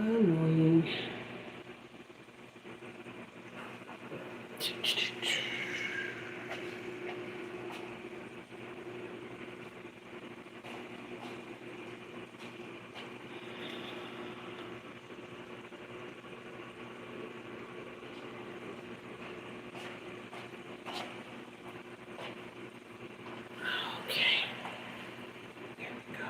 Annoying. Okay. There we go.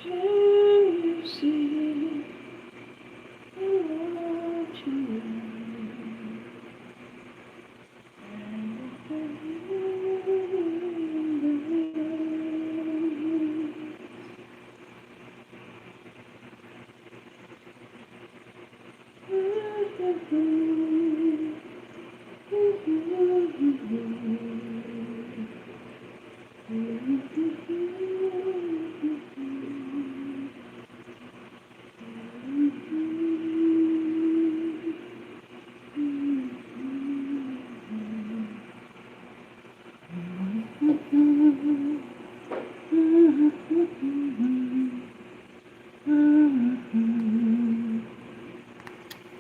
Can you see what you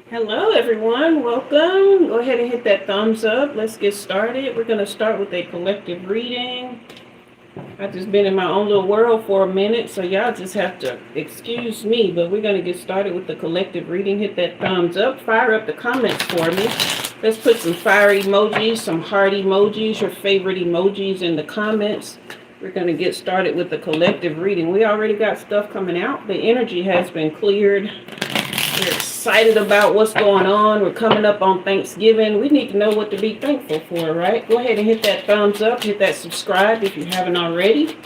Hello everyone, welcome. Go ahead and hit that thumbs up. Let's get started. We're going to start with a collective reading. I've just been in my own little world for a minute, so y'all just have to excuse me, but we're going to get started with the collective reading. Hit that thumbs up, fire up the comments for me. Let's put some fire emojis, some heart emojis, your favorite emojis in the comments. We're going to get started with the collective reading. We already got stuff coming out. The energy has been cleared. We're excited about what's going on. We're coming up on Thanksgiving. We need to know what to be thankful for, right? Go ahead and hit that thumbs up. Hit that subscribe if you haven't already.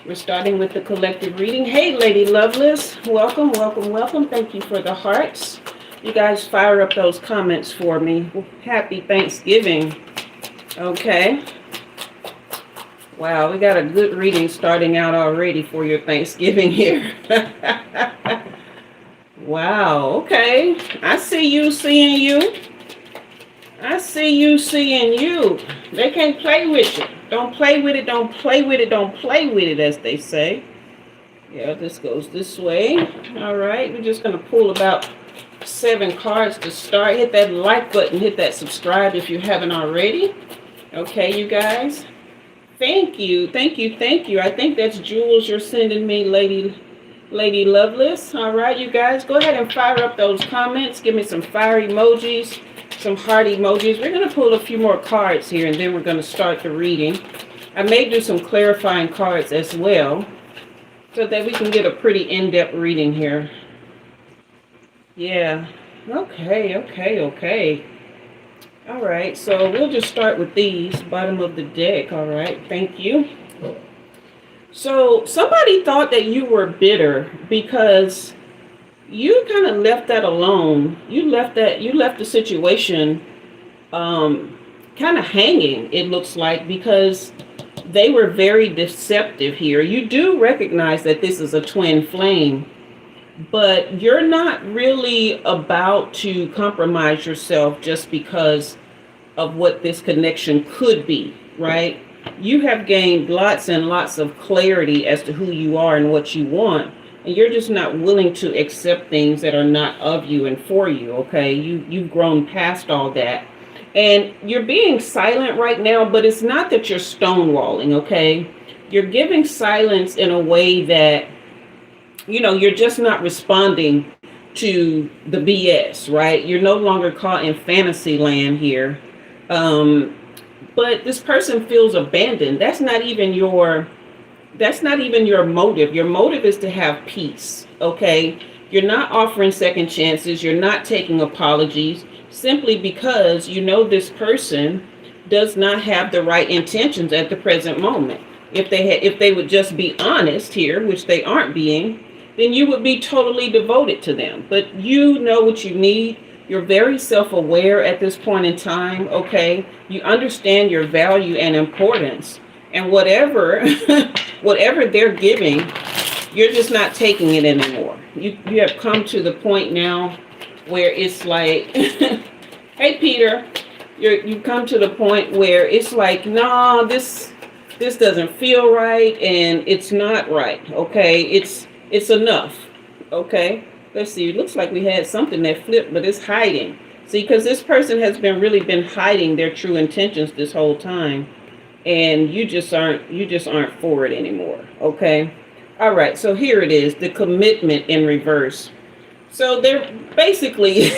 We're starting with the collective reading. Hey, Lady Loveless. Welcome, welcome, welcome. Thank you for the hearts. You guys fire up those comments for me. Happy Thanksgiving. Okay. Wow, we got a good reading starting out already for your Thanksgiving here. Wow, okay. I see you seeing you. I see you seeing you. They can't play with you. Don't play with it, don't play with it, don't play with it, as they say. Yeah, this goes this way. All right, we're just going to pull about 7 cards to start. Hit that like button, hit that subscribe if you haven't already. Okay, you guys. Thank you, thank you, thank you. I think that's Jules you're sending me, Lady Loveless. All right, you guys, go ahead and fire up those comments. Give me some fire emojis, some heart emojis. We're going to pull a few more cards here, and then we're going to start the reading. I may do some clarifying cards as well, so that we can get a pretty in-depth reading here. Yeah. Okay. All right, so we'll just start with these, bottom of the deck. All right, thank you. So somebody thought that you were bitter because you kind of left that alone. You left the situation kind of hanging, it looks like, because they were very deceptive here. You do recognize that this is a twin flame, but you're not really about to compromise yourself just because of what this connection could be, right? You have gained lots and lots of clarity as to who you are and what you want, and you're just not willing to accept things that are not of you and for you. Okay, you've grown past all that, and you're being silent right now, but it's not that you're stonewalling. Okay, you're giving silence in a way that, you're just not responding to the BS, right? You're no longer caught in fantasy land here. But this person feels abandoned. That's not even your motive. Your motive is to have peace, okay? You're not offering second chances. You're not taking apologies simply because this person does not have the right intentions at the present moment. If they would just be honest here, which they aren't being, then you would be totally devoted to them. But you know what you need. You're very self-aware at this point in time, okay? You understand your value and importance. And whatever whatever they're giving, you're just not taking it anymore. You have come to the point now where it's like, hey Peter, you come to the point where it's like, nah, this doesn't feel right, and it's not right. Okay, it's enough. Okay, let's see. It looks like we had something that flipped, but it's hiding. See, because this person has really been hiding their true intentions this whole time. And you just aren't for it anymore. Okay. All right. So here it is, the commitment in reverse. So they're basically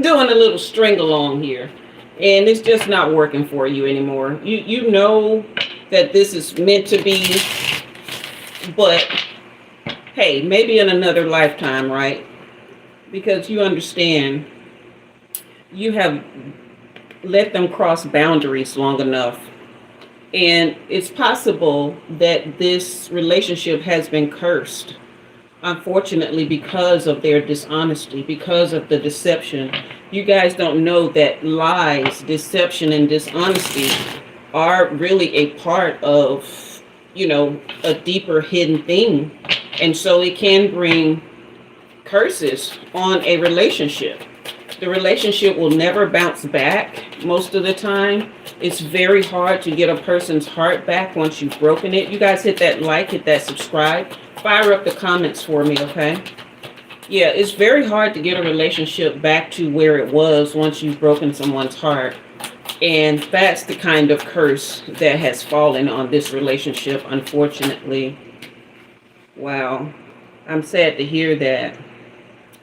doing a little string along here, and it's just not working for you anymore. You know that this is meant to be, but hey, maybe in another lifetime, right? Because you understand you have let them cross boundaries long enough. And it's possible that this relationship has been cursed, unfortunately, because of their dishonesty, because of the deception. You guys don't know that lies, deception, and dishonesty are really a part of, a deeper hidden thing. And so it can bring curses on a relationship. The relationship will never bounce back most of the time. It's very hard to get a person's heart back once you've broken it. You guys hit that like, hit that subscribe. Fire up the comments for me, okay? Yeah, it's very hard to get a relationship back to where it was once you've broken someone's heart. And that's the kind of curse that has fallen on this relationship, unfortunately. Wow. I'm sad to hear that.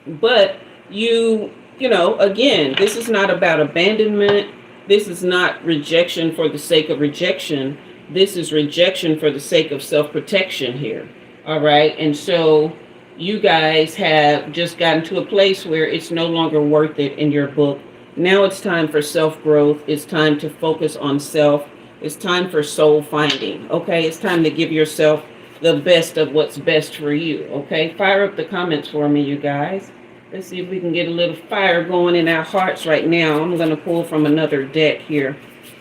But again, this is not about abandonment. This is not rejection for the sake of rejection. This is rejection for the sake of self-protection here. All right. And so you guys have just gotten to a place where it's no longer worth it in your book. Now it's time for self-growth. It's time to focus on self. It's time for soul finding. Okay. It's time to give yourself the best of what's best for you. Okay. Fire up the comments for me, you guys. Let's see if we can get a little fire going in our hearts right now. I'm going to pull from another deck here.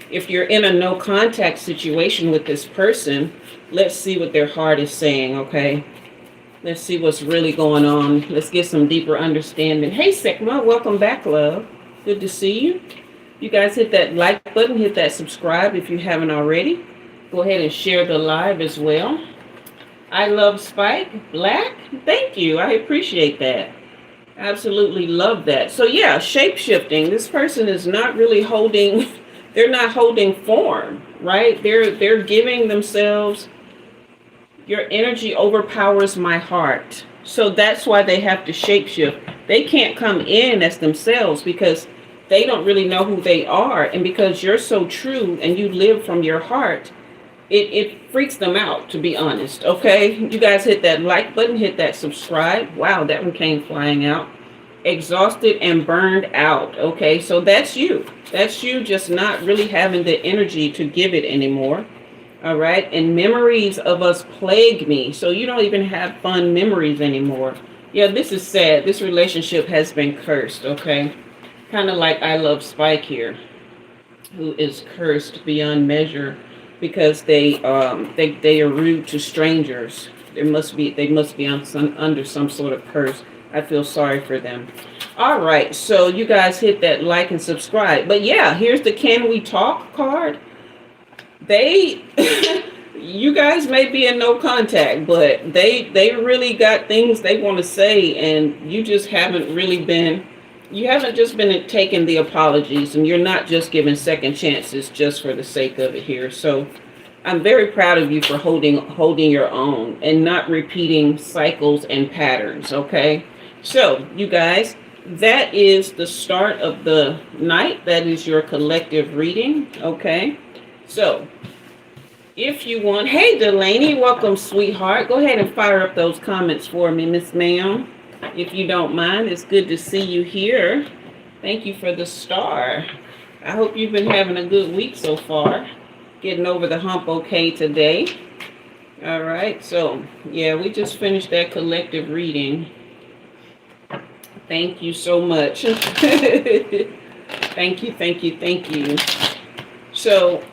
If you're in a no contact situation with this person, let's see what their heart is saying, okay? Let's see what's really going on. Let's get some deeper understanding. Hey, Sekma, welcome back, love. Good to see you. You guys hit that like button, hit that subscribe if you haven't already. Go ahead and share the live as well. I love Spike Black. Thank you. I appreciate that. Absolutely love that. So yeah, shape-shifting. This person is not really they're not holding form, right? They're giving themselves, your energy overpowers my heart. So that's why they have to shapeshift. They can't come in as themselves because they don't really know who they are. And because you're so true and you live from your heart, it freaks them out, to be honest. Okay, you guys hit that like button, hit that subscribe. Wow, that one came flying out. Exhausted and burned out. Okay, so that's you just not really having the energy to give it anymore. All right, and memories of us plague me, so you don't even have fun memories anymore. Yeah, this is sad. This relationship has been cursed. Okay, kind of like I love Spike here, who is cursed beyond measure because they are rude to strangers. They must be under some sort of curse. I feel sorry for them. All right, so you guys hit that like and subscribe. But yeah, here's the Can We Talk card. You guys may be in no contact, but they really got things they want to say, and you just haven't just been taking the apologies, and you're not just giving second chances just for the sake of it here. So I'm very proud of you for holding your own and not repeating cycles and patterns, okay? So, you guys, that is the start of the night. That is your collective reading, okay? So, if you want, hey Delaney, welcome, sweetheart. Go ahead and fire up those comments for me, Miss Ma'am, if you don't mind. It's good to see you here. Thank you for the star. I hope you've been having a good week so far. Getting over the hump okay today. All right, so yeah, we just finished that collective reading. Thank you so much. Thank you, thank you, thank you. So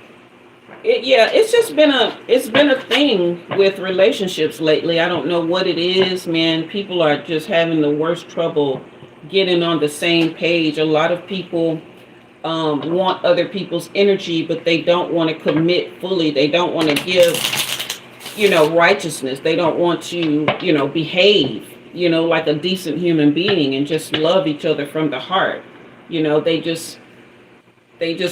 it's been a thing with relationships lately. I don't know what it is, man. People are just having the worst trouble getting on the same page. A lot of people want other people's energy, but they don't want to commit fully. They don't want to give, righteousness. They don't want to, behave, like a decent human being and just love each other from the heart. They just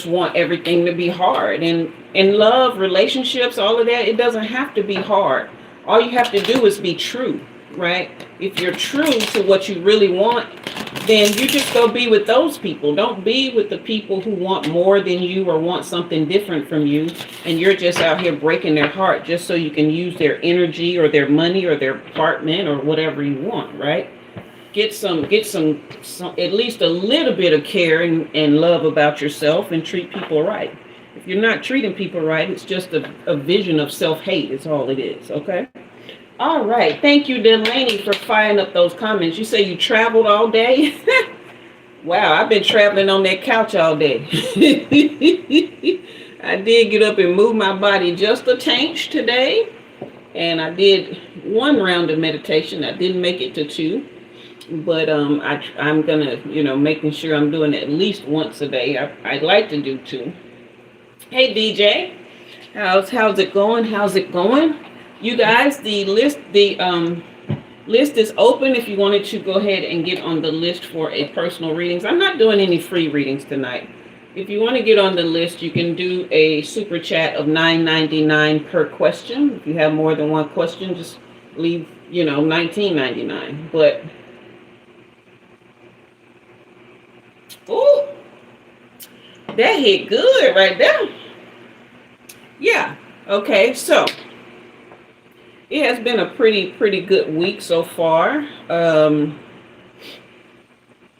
want everything to be hard. And in love, relationships, all of that, it doesn't have to be hard. All you have to do is be true, right? If you're true to what you really want, then you just go be with those people. Don't be with the people who want more than you or want something different from you. And you're just out here breaking their heart just so you can use their energy or their money or their apartment or whatever you want, right? Get some at least a little bit of care and love about yourself and treat people right. If you're not treating people right, it's just a vision of self-hate is all it is, okay? All right. Thank you, Delaney, for firing up those comments. You say you traveled all day? Wow, I've been traveling on that couch all day. I did get up and move my body just a tanch today. And I did one round of meditation. I didn't make it to 2. But I'm gonna, making sure I'm doing it at least once a day. I'd like to do 2. Hey DJ, how's it going? How's it going? You guys, the list is open if you wanted to go ahead and get on the list for a personal readings. I'm not doing any free readings tonight. If you want to get on the list, you can do a super chat of $9.99 per question. If you have more than one question, just leave, $19.99. But ooh, that hit good right there. Yeah. Okay. So it has been a pretty good week so far.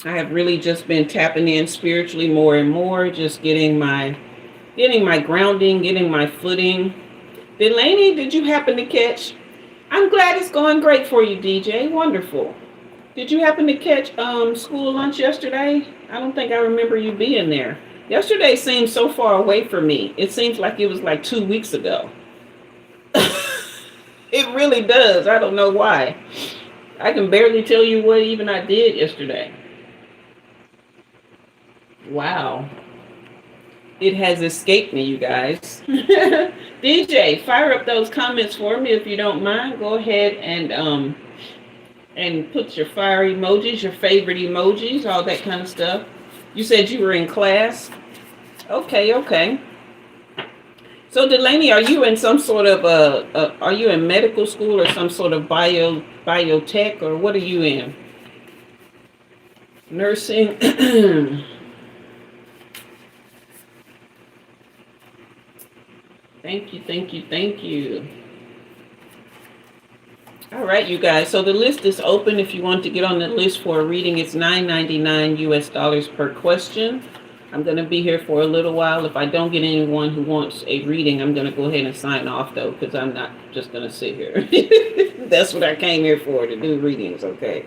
I have really just been tapping in spiritually more and more, just getting my grounding, getting my footing. Delaney, did you happen to catch? I'm glad it's going great for you, DJ. Wonderful. Did you happen to catch school lunch yesterday? I don't think I remember you being there. Yesterday seemed so far away from me. It seems like it was like 2 weeks ago. It really does. I don't know why. I can barely tell you what even I did yesterday. Wow. It has escaped me, you guys. DJ, fire up those comments for me if you don't mind. Go ahead and put your fire emojis, your favorite emojis, all that kind of stuff. You said you were in class? Okay. So Delaney, are you in some sort of are you in medical school or some sort of biotech, or what are you in? Nursing? Thank you. All right, you guys. So the list is open. If you want to get on the list for a reading, it's $9.99 US per question. I'm going to be here for a little while. If I don't get anyone who wants a reading, I'm going to go ahead and sign off, though, because I'm not just going to sit here. That's what I came here for, to do readings, okay?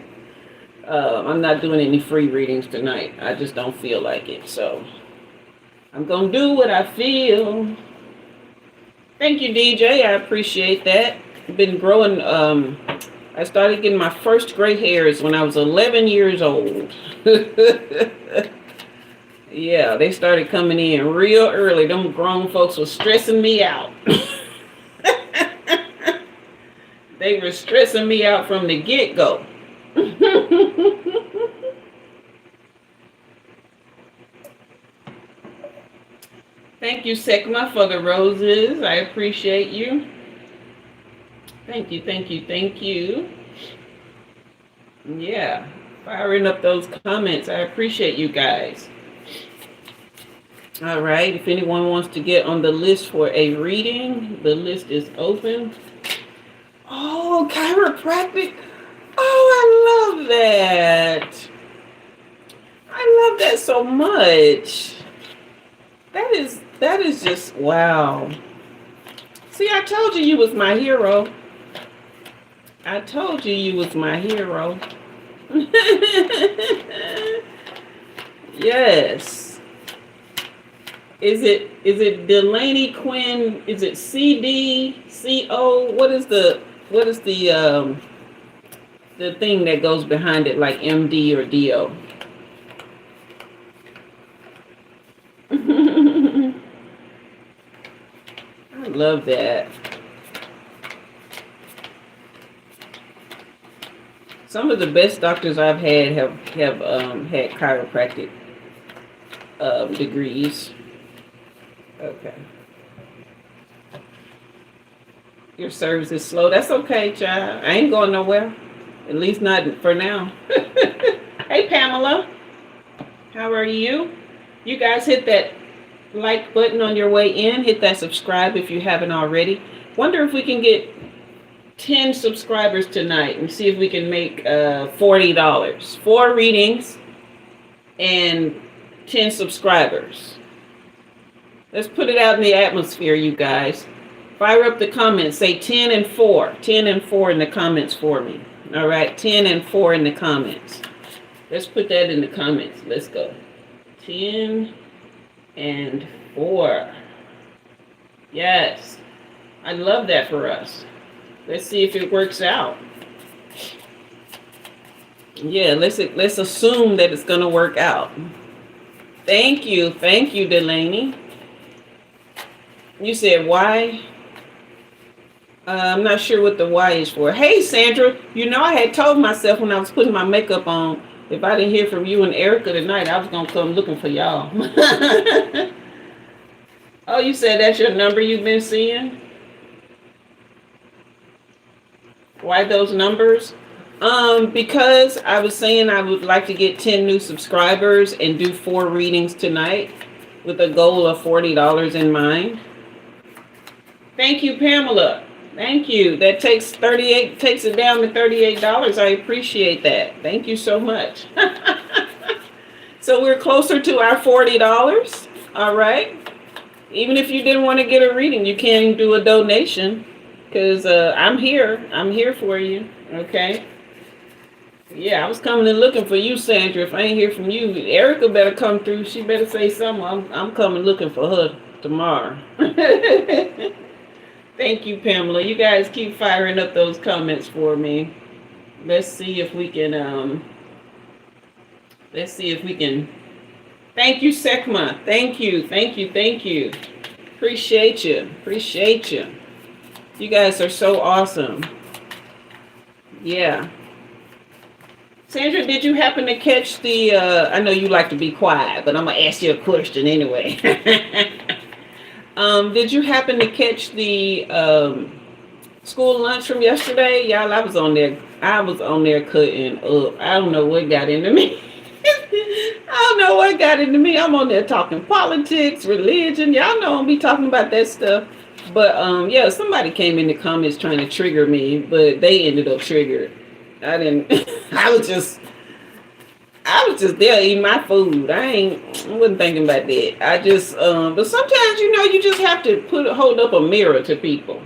I'm not doing any free readings tonight. I just don't feel like it, so I'm going to do what I feel. Thank you, DJ. I appreciate that. I've been growing. I started getting my first gray hairs when I was 11 years old. Yeah, they started coming in real early. Them grown folks were stressing me out. They were stressing me out from the get-go. Thank you, Sekma, for the roses. I appreciate you. Thank you, thank you, thank you. Yeah, firing up those comments. I appreciate you guys. All right, if anyone wants to get on the list for a reading, the list is open. Oh, chiropractic. Oh, I love that. I love that so much. That is just wow. See, I told you you was my hero. I told you you was my hero. Yes. Is it Delaney Quinn? Is it CDCO? What is the thing that goes behind it, like MD or DO? I love that. Some of the best doctors I've had have had chiropractic degrees. Okay. Your service is slow. That's okay, child. I ain't going nowhere. At least not for now. Hey, Pamela. How are you? You guys hit that like button on your way in. Hit that subscribe if you haven't already. Wonder if we can get 10 subscribers tonight and see if we can make $40. 4 readings and 10 subscribers. Let's put it out in the atmosphere, you guys. Fire up the comments. Say 10 and 4. 10 and 4 in the comments for me. All right, 10 and 4 in the comments. Let's put that in the comments. Let's go. 10 and 4. Yes. I love that for us. Let's see if it works out. Yeah, let's assume that it's going to work out. Thank you, Delaney. You said why? I'm not sure what the why is for. Hey, Sandra, you know I had told myself when I was putting my makeup on, if I didn't hear from you and Erica tonight, I was going to come looking for y'all. Oh, you said that's your number you've been seeing? Why those numbers? Because I was saying I would like to get 10 new subscribers and do 4 readings tonight with a goal of $40 in mind. Thank you, Pamela. Thank you. That takes it down to $38. I appreciate that. Thank you so much. So we're closer to our $40. All right. Even if you didn't want to get a reading, you can do a donation because I'm here. I'm here for you. Okay. Yeah, I was coming and looking for you, Sandra. If I ain't hear from you, Erica better come through. She better say something. I'm coming looking for her tomorrow. Thank you, Pamela. You guys keep firing up those comments for me. Let's see if we can. Thank you, Sekma. Thank you. Appreciate you. You guys are so awesome. Yeah. Sandra, did you happen to catch the, I know you like to be quiet, but I'm going to ask you a question anyway. Did you happen to catch the school lunch from yesterday? Y'all, I was on there cutting up. I don't know what got into me. I'm on there talking politics, religion. Y'all know I'll be talking about that stuff. But yeah, somebody came in the comments trying to trigger me, but they ended up triggered. I didn't. I was just there eating my food. I wasn't thinking about that. I just, but sometimes, you just have to hold up a mirror to people.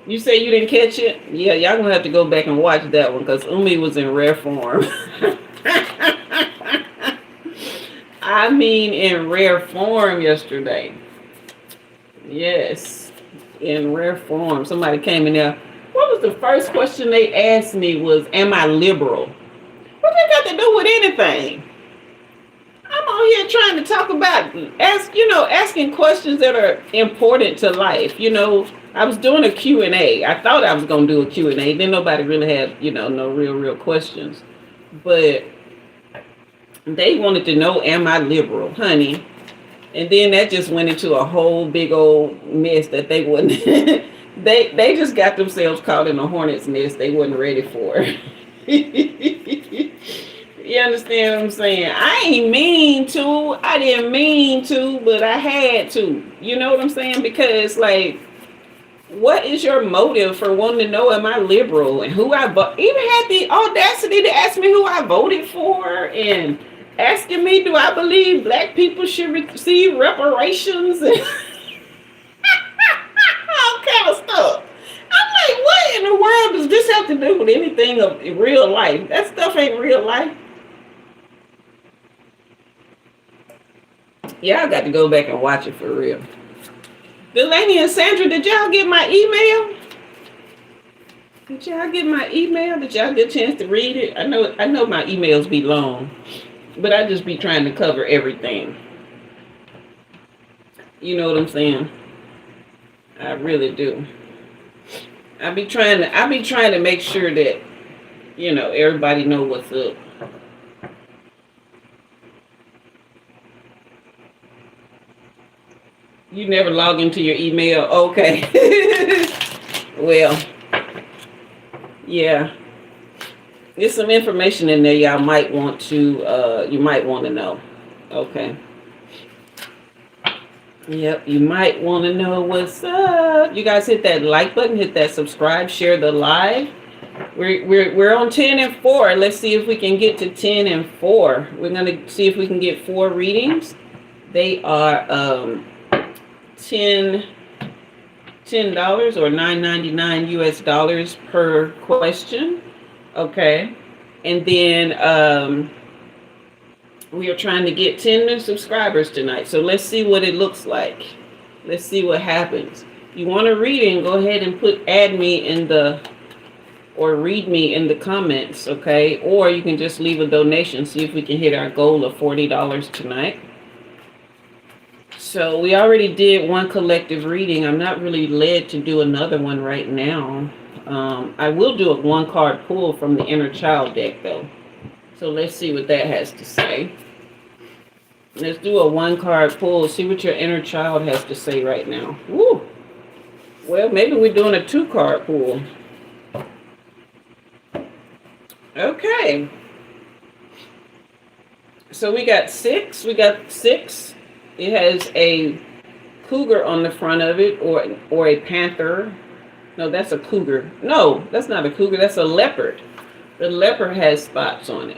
You say you didn't catch it? Yeah, y'all gonna have to go back and watch that one because Umi was in rare form. I mean, in rare form yesterday. Yes, in rare form. Somebody came in there. What was the first question they asked me was, am I liberal? What that got to do with anything? I'm on here trying to talk about, asking questions that are important to life. I was doing a Q&A. I thought I was going to do a Q&A. Then nobody really had, no real questions. But they wanted to know, am I liberal, honey? And then that just went into a whole big old mess that they wouldn't. they just got themselves caught in a hornet's nest they wasn't ready for. You understand what I'm saying? I ain't mean to. I didn't mean to, but I had to. You know what I'm saying? Because like, what is your motive for wanting to know am I liberal and who I vote? Even had the audacity to ask me who I voted for and asking me do I believe black people should receive reparations and all kind of stuff. I'm like, what in the world does this have to do with anything of real life? That stuff ain't real life. Yeah, I got to go back and watch it for real. Delaney and Sandra, did y'all get my email? Did y'all get my email? Did y'all get a chance to read it? I know my emails be long, but I just be trying to cover everything. You know what I'm saying? I really do. I be trying to make sure that, you know, everybody know what's up. You never log into your email? Okay. Well, yeah. There's some information in there y'all might want to, you might want to know. Okay. Yep, you might want to know what's up. You guys hit that like button, hit that subscribe, share the live. We're on 10 and 4. Let's see if we can get to 10 and 4. We're gonna see if we can get 4 readings. They are $10 or $9.99 US dollars per question. Okay, and then we are trying to get 10 new subscribers tonight. So let's see what it looks like. Let's see what happens. If you want a reading, go ahead and add me in the, or read me in the comments, okay? Or you can just leave a donation, see if we can hit our goal of $40 tonight. So we already did one collective reading. I'm not really led to do another one right now. I will do a 1-card pull from the Inner Child deck though. So let's see what that has to say. Let's do a 1-card pull. See what your inner child has to say right now. Woo! Well, maybe we're doing a 2-card pull. Okay. So we got 6. It has a cougar on the front of it, or a panther. No, that's a cougar. No, that's not a cougar. That's a leopard. The leopard has spots on it.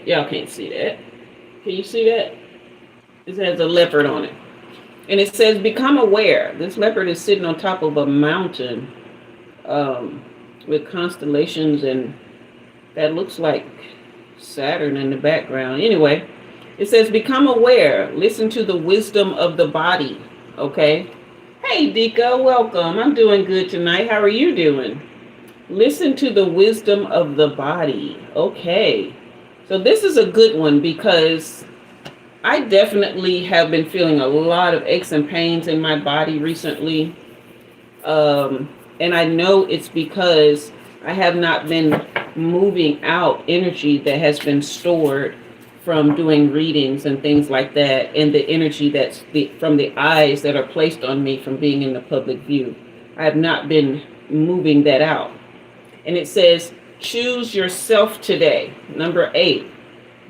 Y'all can't see that. Can you see that? It has a leopard on it. And it says, become aware. This leopard is sitting on top of a mountain with constellations, and that looks like Saturn in the background. Anyway, it says, become aware. Listen to the wisdom of the body. Okay? Hey, Dika, welcome. I'm doing good tonight. How are you doing? Listen to the wisdom of the body. Okay. So this is a good one because I definitely have been feeling a lot of aches and pains in my body recently. And I know it's because I have not been moving out energy that has been stored from doing readings and things like that, and the energy that's from the eyes that are placed on me from being in the public view. I have not been moving that out. And it says, choose yourself today. Number 8,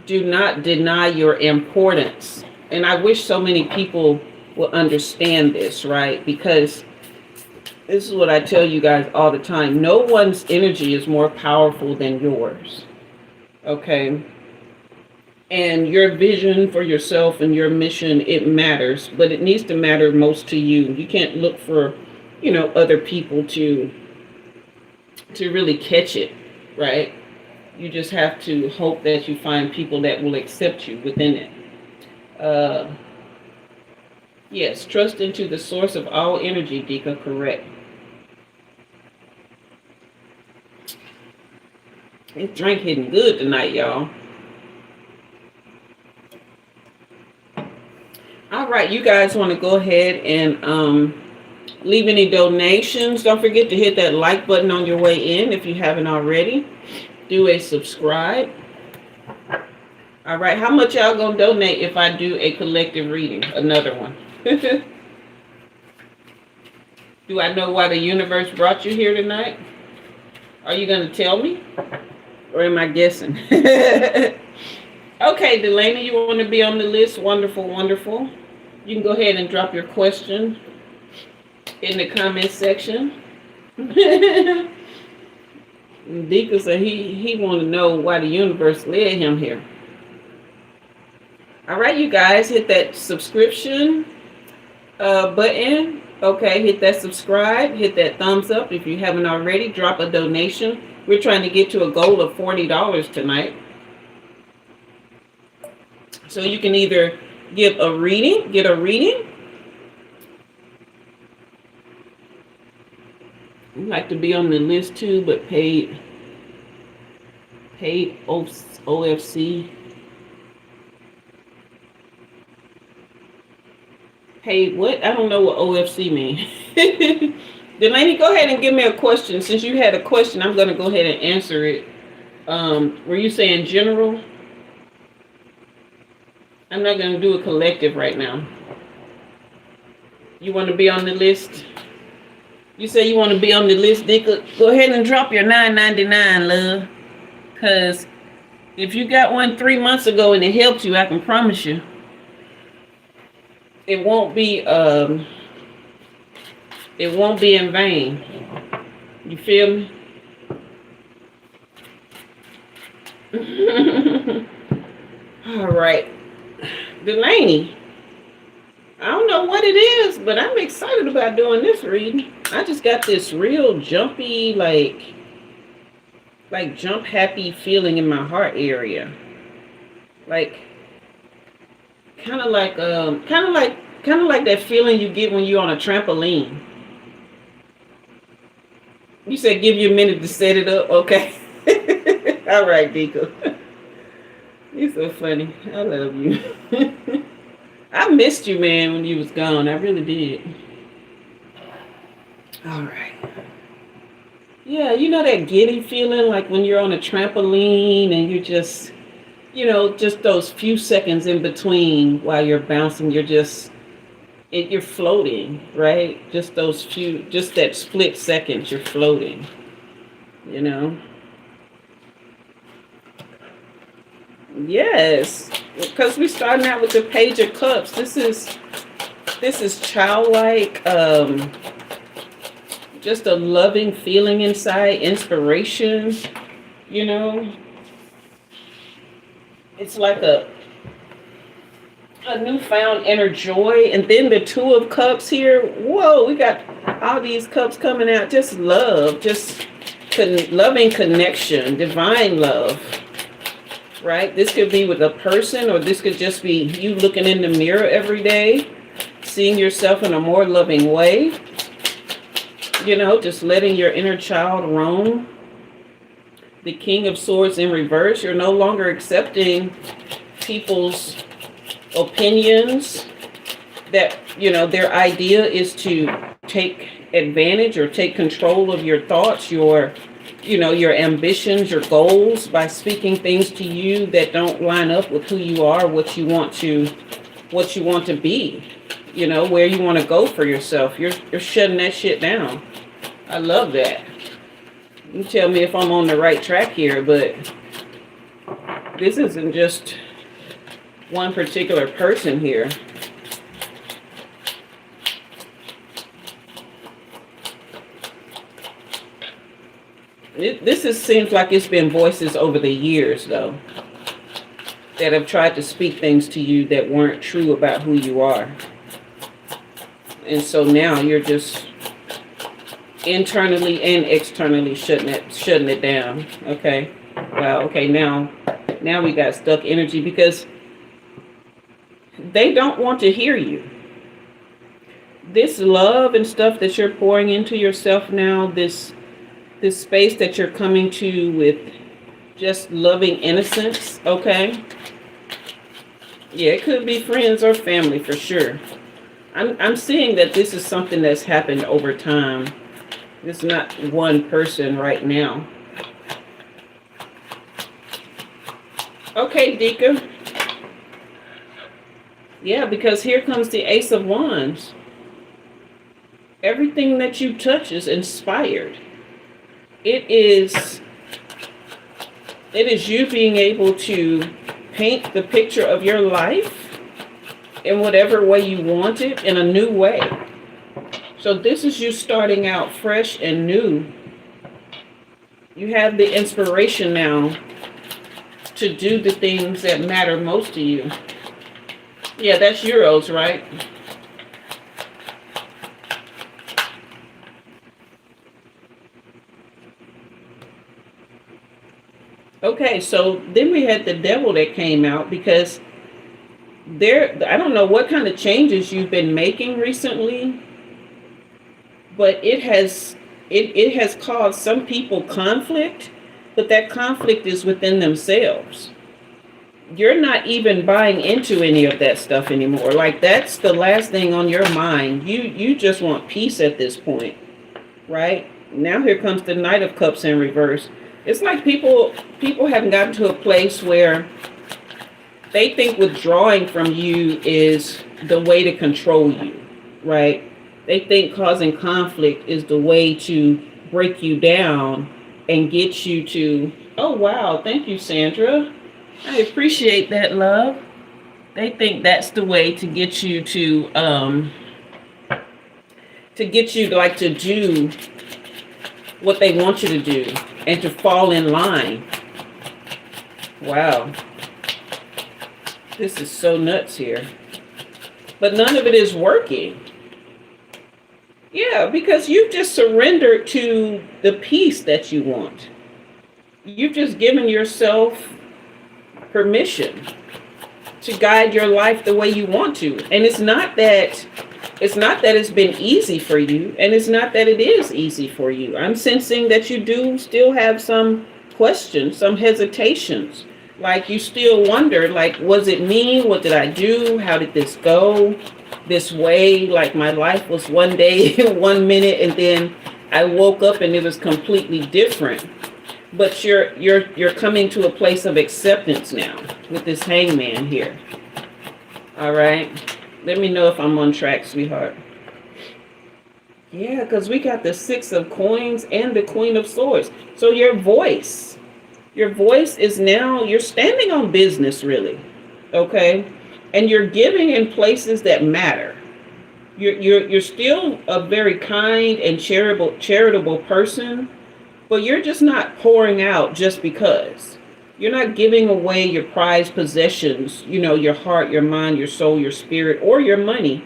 do not deny your importance. And I wish so many people will understand this, right? Because this is what I tell you guys all the time. No one's energy is more powerful than yours. Okay? And your vision for yourself and your mission, it matters, but it needs to matter most to you. You can't look for, other people to really catch it, right? You just have to hope that you find people that will accept you within it. Yes, trust into the source of all energy, Dika, correct. This drink hitting good tonight, y'all. All right, you guys want to go ahead and leave any donations. Don't forget to hit that like button on your way in if you haven't already. Do a subscribe. All right, how much y'all gonna donate if I do a collective reading? Another one. Do I know why the universe brought you here tonight? Are you gonna tell me? Or am I guessing? Okay, Delaney, you want to be on the list? Wonderful, wonderful. You can go ahead and drop your question in the comment section. Deacon said he want to know why the universe led him here. All right, you guys, hit that subscription button. Okay, hit that subscribe, hit that thumbs up. If you haven't already, drop a donation. We're trying to get to a goal of $40 tonight. So you can either get a reading. I'd like to be on the list too, but paid OFC. Paid what? I don't know what OFC means. Delaney, go ahead and give me a question. Since you had a question, I'm going to go ahead and answer it. Were you saying general? I'm not going to do a collective right now. You want to be on the list? You say you want to be on the list, Dicka? Go ahead and drop your $9.99, love. Because if you got one 3 months ago and it helped you, I can promise you, it won't be in vain. You feel me? All right. Delaney, I don't know what it is, but I'm excited about doing this reading. I just got this real jumpy, like jump happy feeling in my heart area. Like kind of like that feeling you get when you're on a trampoline. You said give you a minute to set it up, okay? All right, Deco. You're so funny. I love you. I missed you, man, when you was gone. I really did. All right. Yeah, you know that giddy feeling like when you're on a trampoline and you're just, just those few seconds in between while you're bouncing, you're floating, right? Just that split second, you're floating, Yes, because we're starting out with the Page of Cups. This is childlike, just a loving feeling inside, inspiration, It's like a newfound inner joy. And then the Two of Cups here. Whoa, we got all these cups coming out. Just love, just loving connection, divine love. Right? This could be with a person, or this could just be you looking in the mirror every day, seeing yourself in a more loving way. Just letting your inner child roam. The King of Swords in reverse. You're no longer accepting people's opinions that, their idea is to take advantage or take control of your thoughts, your ambitions, your goals, by speaking things to you that don't line up with who you are, what you want to be, where you want to go for yourself. You're shutting that shit down. I love that. You tell me if I'm on the right track here, but this isn't just one particular person here. Seems like it's been voices over the years, though, that have tried to speak things to you that weren't true about who you are. And so now you're just internally and externally shutting it down. Okay. Wow. Okay. Now we got stuck energy because they don't want to hear you. This love and stuff that you're pouring into yourself now, this space that you're coming to with just loving innocence, okay? Yeah, it could be friends or family for sure. I'm seeing that this is something that's happened over time. It's not one person right now. Okay, Dika. Yeah, because here comes the Ace of Wands. Everything that you touch is inspired. It is you being able to paint the picture of your life in whatever way you want it, in a new way. So this is you starting out fresh and new. You have the inspiration now to do the things that matter most to you. Yeah, that's euros, right? Okay, so then we had the devil that came out because I don't know what kind of changes you've been making recently, but it has caused some people conflict, but that conflict is within themselves. You're not even buying into any of that stuff anymore. Like, that's the last thing on your mind. You just want peace at this point, right? Now here comes the Knight of Cups in reverse. It's like people haven't gotten to a place where they think withdrawing from you is the way to control you, right? They think causing conflict is the way to break you down and get you to, oh wow, thank you, Sandra. I appreciate that, love. They think that's the way to get you to like to do what they want you to do and to fall in line. Wow. This is so nuts here. But none of it is working. Yeah, because you've just surrendered to the peace that you want. You've just given yourself permission to guide your life the way you want to. And it's not that it's been easy for you, and it's not that it is easy for you. I'm sensing that you do still have some questions, some hesitations. Like, you still wonder, like, was it me? What did I do? How did this go this way? Like, my life was one day, 1 minute, and then I woke up and it was completely different. But you're coming to a place of acceptance now with this hangman here. All right. Let me know if I'm on track, sweetheart. Yeah, because we got the Six of Coins and the Queen of Swords. So your voice is now, you're standing on business, really. Okay. And you're giving in places that matter. You're still a very kind and charitable person, but you're just not pouring out just because. You're not giving away your prized possessions, your heart, your mind, your soul, your spirit, or your money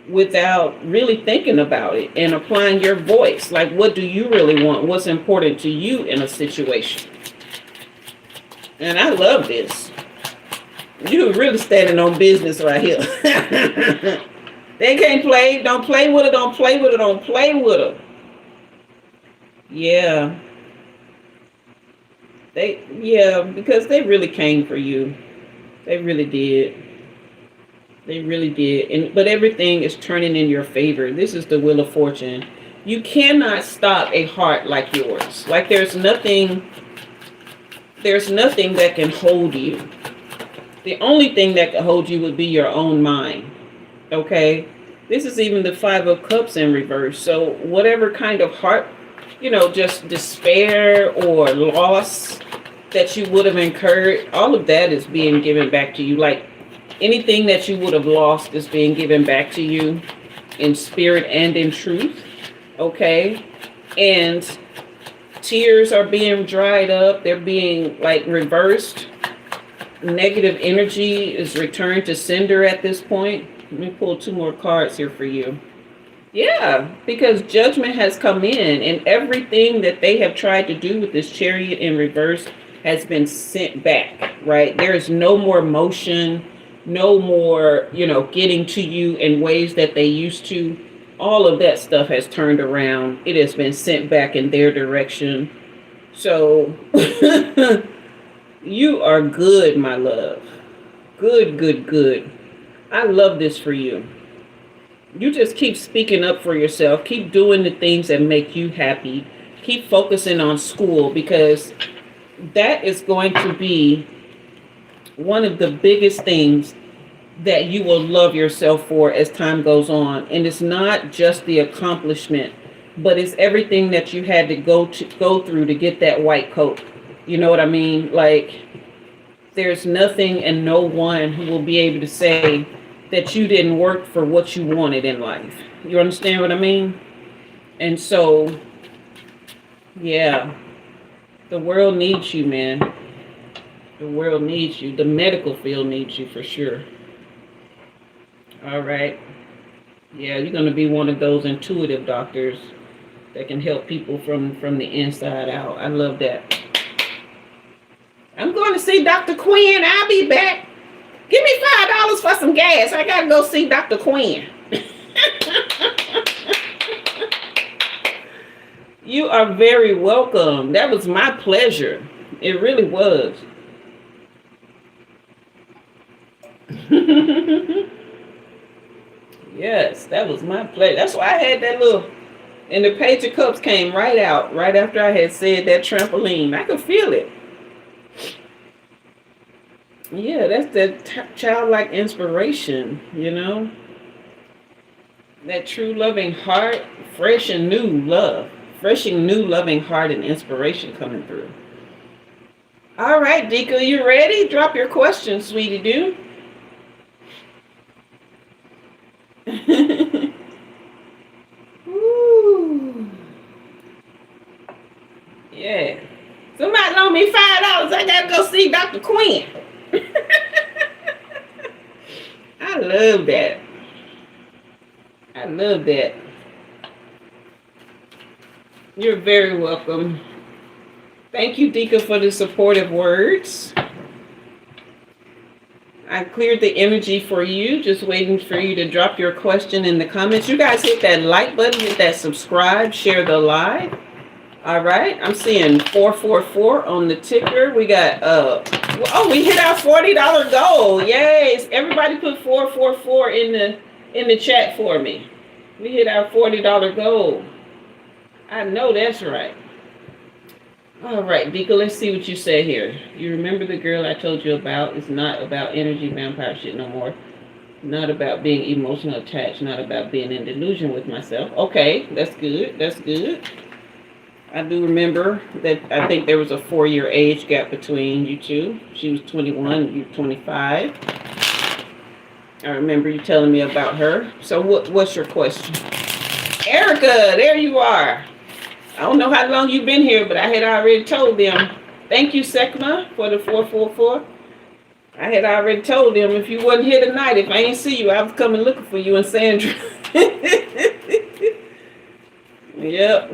without really thinking about it and applying your voice. Like, what do you really want? What's important to you in a situation? And I love this. You're really standing on business right here. They can't play. Don't play with it. Don't play with it. Don't play with it. Yeah. Because they really came for you. They really did. They really did. But everything is turning in your favor. This is the Wheel of Fortune. You cannot stop a heart like yours. Like, there's nothing that can hold you. The only thing that can hold you would be your own mind. Okay? This is even the Five of Cups in reverse. So whatever kind of heart, just despair or loss that you would have incurred, all of that is being given back to you. Like, anything that you would have lost is being given back to you in spirit and in truth. Okay? And tears are being dried up. They're being, like, reversed. Negative energy is returned to sender at this point. Let me pull 2 more cards here for you. Yeah, because judgment has come in, and everything that they have tried to do with this Chariot in reverse has been sent back, right? There is no more motion, no more, getting to you in ways that they used to. All of that stuff has turned around. It has been sent back in their direction. So you are good, my love. Good, good, good. I love this for you. You just keep speaking up for yourself. Keep doing the things that make you happy. Keep focusing on school, because that is going to be one of the biggest things that you will love yourself for as time goes on. And it's not just the accomplishment, but it's everything that you had to go through to get that white coat. You know what I mean? Like, there's nothing and no one who will be able to say that you didn't work for what you wanted in life. You understand what I mean? And so, yeah, the world needs you, man. The world needs you. The medical field needs you for sure. All right. Yeah, you're going to be one of those intuitive doctors that can help people from the inside out. I love that. I'm going to see Dr. Quinn. I'll be back. Give me $5 for some gas. I got to go see Dr. Quinn. You are very welcome. That was my pleasure. It really was. Yes, that was my pleasure. That's why I had that little, and the Page of Cups came right out, right after I had said that trampoline. I could feel it. Yeah, that's that childlike inspiration, you know? That true loving heart, fresh and new love. Fresh and new loving heart and inspiration coming through. All right, Dika, you ready? Drop your question, sweetie doo. Ooh. Yeah. Somebody loan me $5. I gotta go see Dr. Quinn. I love that. I love that. You're very welcome. Thank you, Dika, for the supportive words. I cleared the energy for you, just waiting for you to drop your question in the comments. You guys hit that like button, hit that subscribe, share the live. All right, I'm seeing 444 on the ticker. We got, we hit our $40 goal. Yay, everybody put 444 in the chat for me. We hit our $40 goal. I know that's right. All right, Dika, let's see what you say here. You remember the girl I told you about? It's not about energy vampire shit no more. Not about being emotional attached. Not about being in delusion with myself. Okay, that's good. That's good. I do remember that I think there was a 4-year age gap between you two. She was 21, you 25. I remember you telling me about her. So what's your question? Erica, there you are. I don't know how long you've been here, but I had already told them. Thank you, Sekma, for the 444. I had already told them if you wasn't here tonight, if I ain't see you, I was coming looking for you and Sandra. Yep.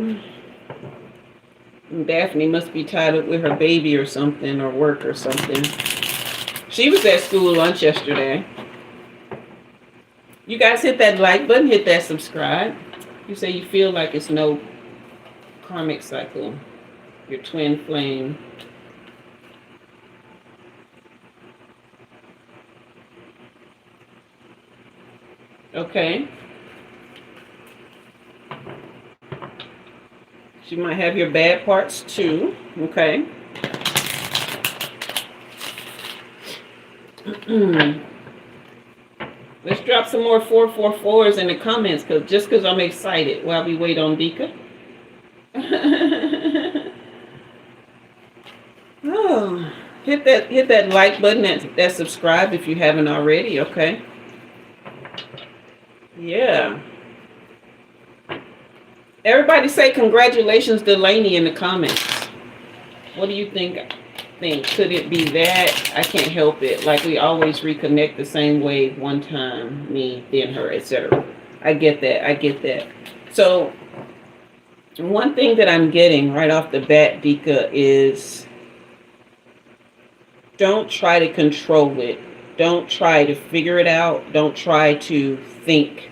Daphne must be tied up with her baby or something, or work or something. She was at school lunch yesterday. You guys hit that like button, hit that subscribe. You say you feel like it's no karmic cycle, your twin flame. Okay. She might have your bad parts too. Okay. Let's drop some more 444s in the comments, because I'm excited while we wait on Dika. Oh, hit that like button, that subscribe if you haven't already. Okay. Yeah. Everybody say congratulations, Delaney, in the comments. What do you think? Could it be that? I can't help it. Like, we always reconnect the same way, one time, me, then her, etc. I get that. So one thing that I'm getting right off the bat, Dika, is don't try to control it. Don't try to figure it out. Don't try to think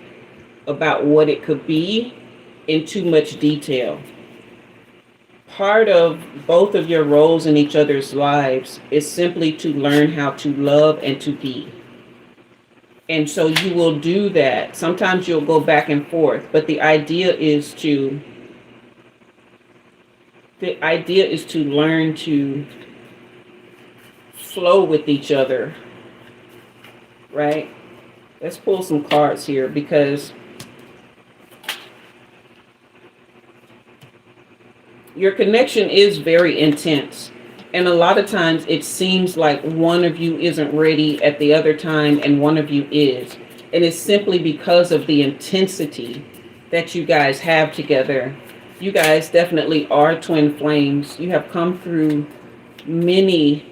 about what it could be in too much detail. Part of both of your roles in each other's lives is simply to learn how to love and to be. And so you will do that. Sometimes you'll go back and forth, but the idea is to learn to flow with each other, right? Let's pull some cards here, because your connection is very intense. And a lot of times it seems like one of you isn't ready at the other time and one of you is. And it's simply because of the intensity that you guys have together. You guys definitely are twin flames. You have come through many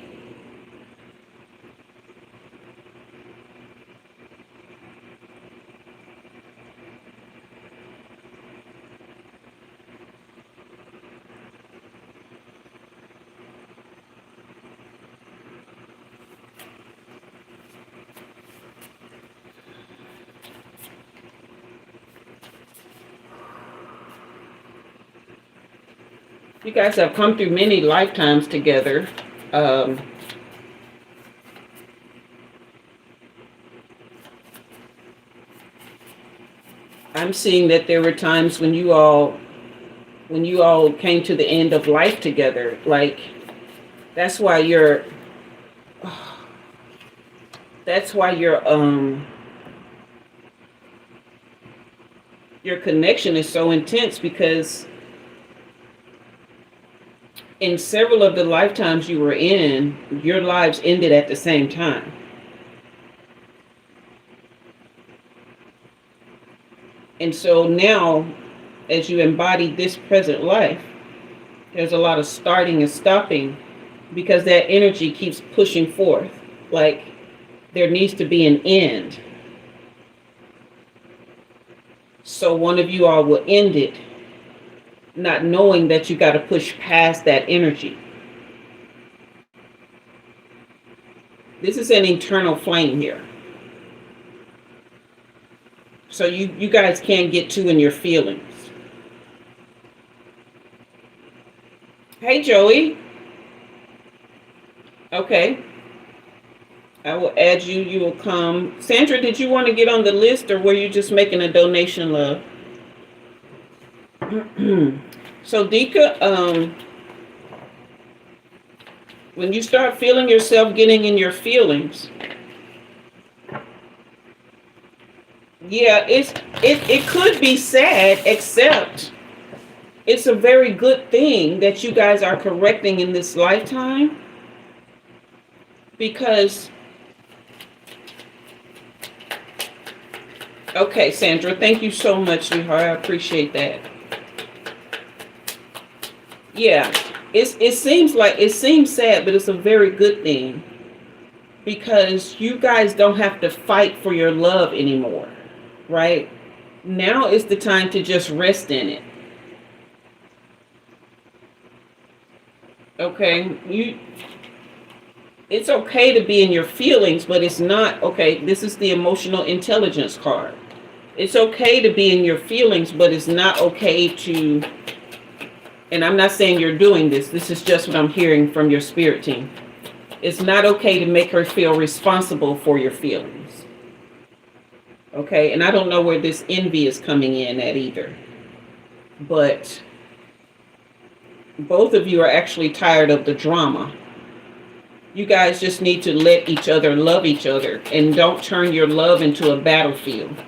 you guys have come through many lifetimes together. I'm seeing that there were times when you all came to the end of life together. Like, that's why your connection is so intense, because in several of the lifetimes you were in, your lives ended at the same time. And so now, as you embody this present life, there's a lot of starting and stopping, because that energy keeps pushing forth. Like, there needs to be an end. So one of you all will end it, not knowing that you got to push past that energy. This is an internal flame here. So you guys can't get too in your feelings. Hey, Joey. Okay. I will add you. You will come. Sandra, did you want to get on the list, or were you just making a donation, love? So, Dika, when you start feeling yourself getting in your feelings, yeah, it could be sad, except it's a very good thing that you guys are correcting in this lifetime, because okay, Sandra, thank you so much, sweetheart. I appreciate that. Yeah, it seems sad, but it's a very good thing, because you guys don't have to fight for your love anymore, right? Now is the time to just rest in it. Okay, it's okay to be in your feelings, but it's not okay. This is the emotional intelligence card. It's okay to be in your feelings, but it's not okay to, and I'm not saying you're doing this. This is just what I'm hearing from your spirit team. It's not okay to make her feel responsible for your feelings. Okay, and I don't know where this envy is coming in at either. But both of you are actually tired of the drama. You guys just need to let each other love each other, and don't turn your love into a battlefield.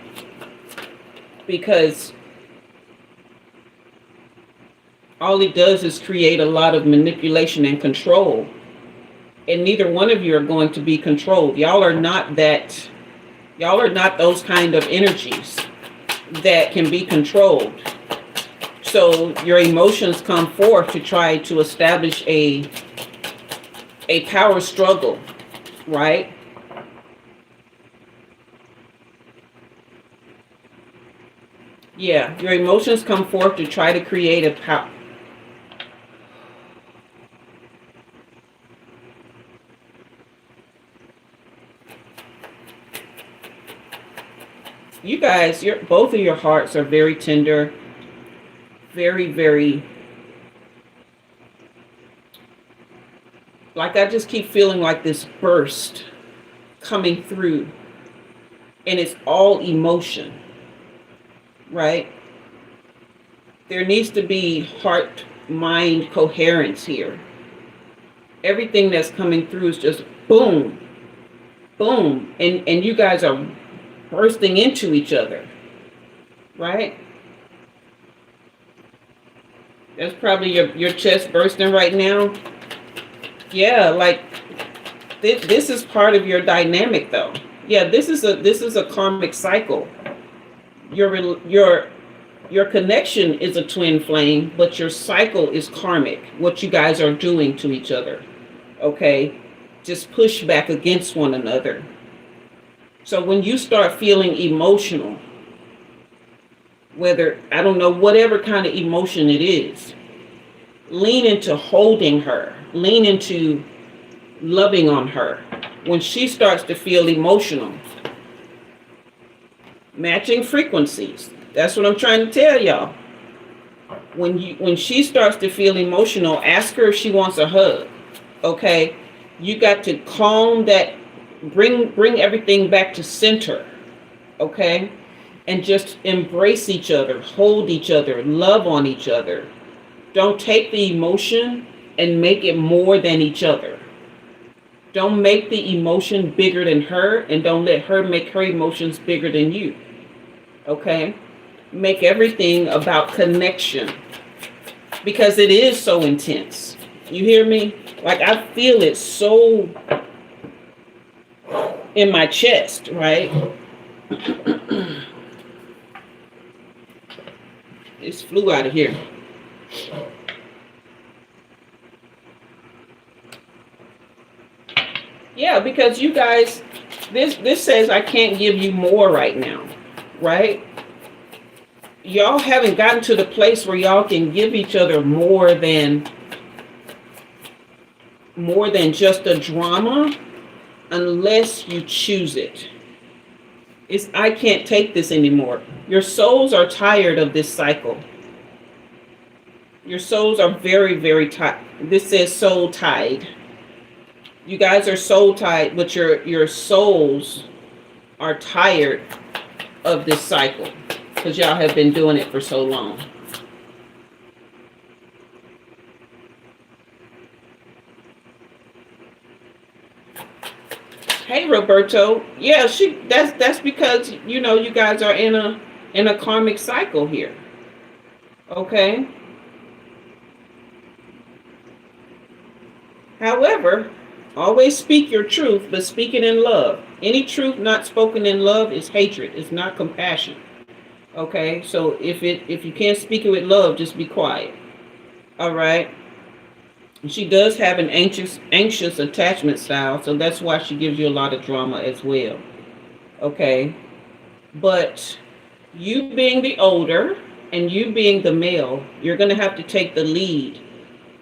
Because all it does is create a lot of manipulation and control. And neither one of you are going to be controlled. Y'all are not those kind of energies that can be controlled. So your emotions come forth to try to establish a power struggle, right? Yeah, your emotions come forth to try to create a power. You guys, both of your hearts are very tender, very, very, like I just keep feeling like this burst coming through, and it's all emotion, right? There needs to be heart-mind coherence here. Everything that's coming through is just boom, boom, and you guys are bursting into each other, right? That's probably your chest bursting right now. Yeah, like this is part of your dynamic, though. Yeah, this is a karmic cycle. Your connection is a twin flame, but your cycle is karmic. What you guys are doing to each other, okay? Just push back against one another. So when you start feeling emotional, whether, I don't know, whatever kind of emotion it is, lean into holding her, lean into loving on her. When she starts to feel emotional, matching frequencies. That's what I'm trying to tell y'all. When she starts to feel emotional, ask her if she wants a hug. Okay? You got to calm that, bring everything back to center. Okay? And just embrace each other, hold each other, love on each other. Don't take the emotion and make it more than each other. Don't make the emotion bigger than her, and don't let her make her emotions bigger than you. Okay? Make everything about connection, because it is so intense. You hear me? Like, I feel it so in my chest, right? This flew out of here. Yeah, because you guys, this says I can't give you more right now, right? Y'all haven't gotten to the place where y'all can give each other more than just a drama, unless you choose it. I can't take this anymore. Your souls are tired of this cycle. Your souls are very, very tired. This says soul tied. You guys are soul tied, but your souls are tired of this cycle, because y'all have been doing it for so long. Hey, Roberto. Yeah, that's because, you know, you guys are in a karmic cycle here. Okay? However, always speak your truth, but speak it in love. Any truth not spoken in love is hatred. It's not compassion. Okay? So if you can't speak it with love, just be quiet. All right? She does have an anxious attachment style, so that's why she gives you a lot of drama as well. Okay? But you being the older and you being the male, you're going to have to take the lead.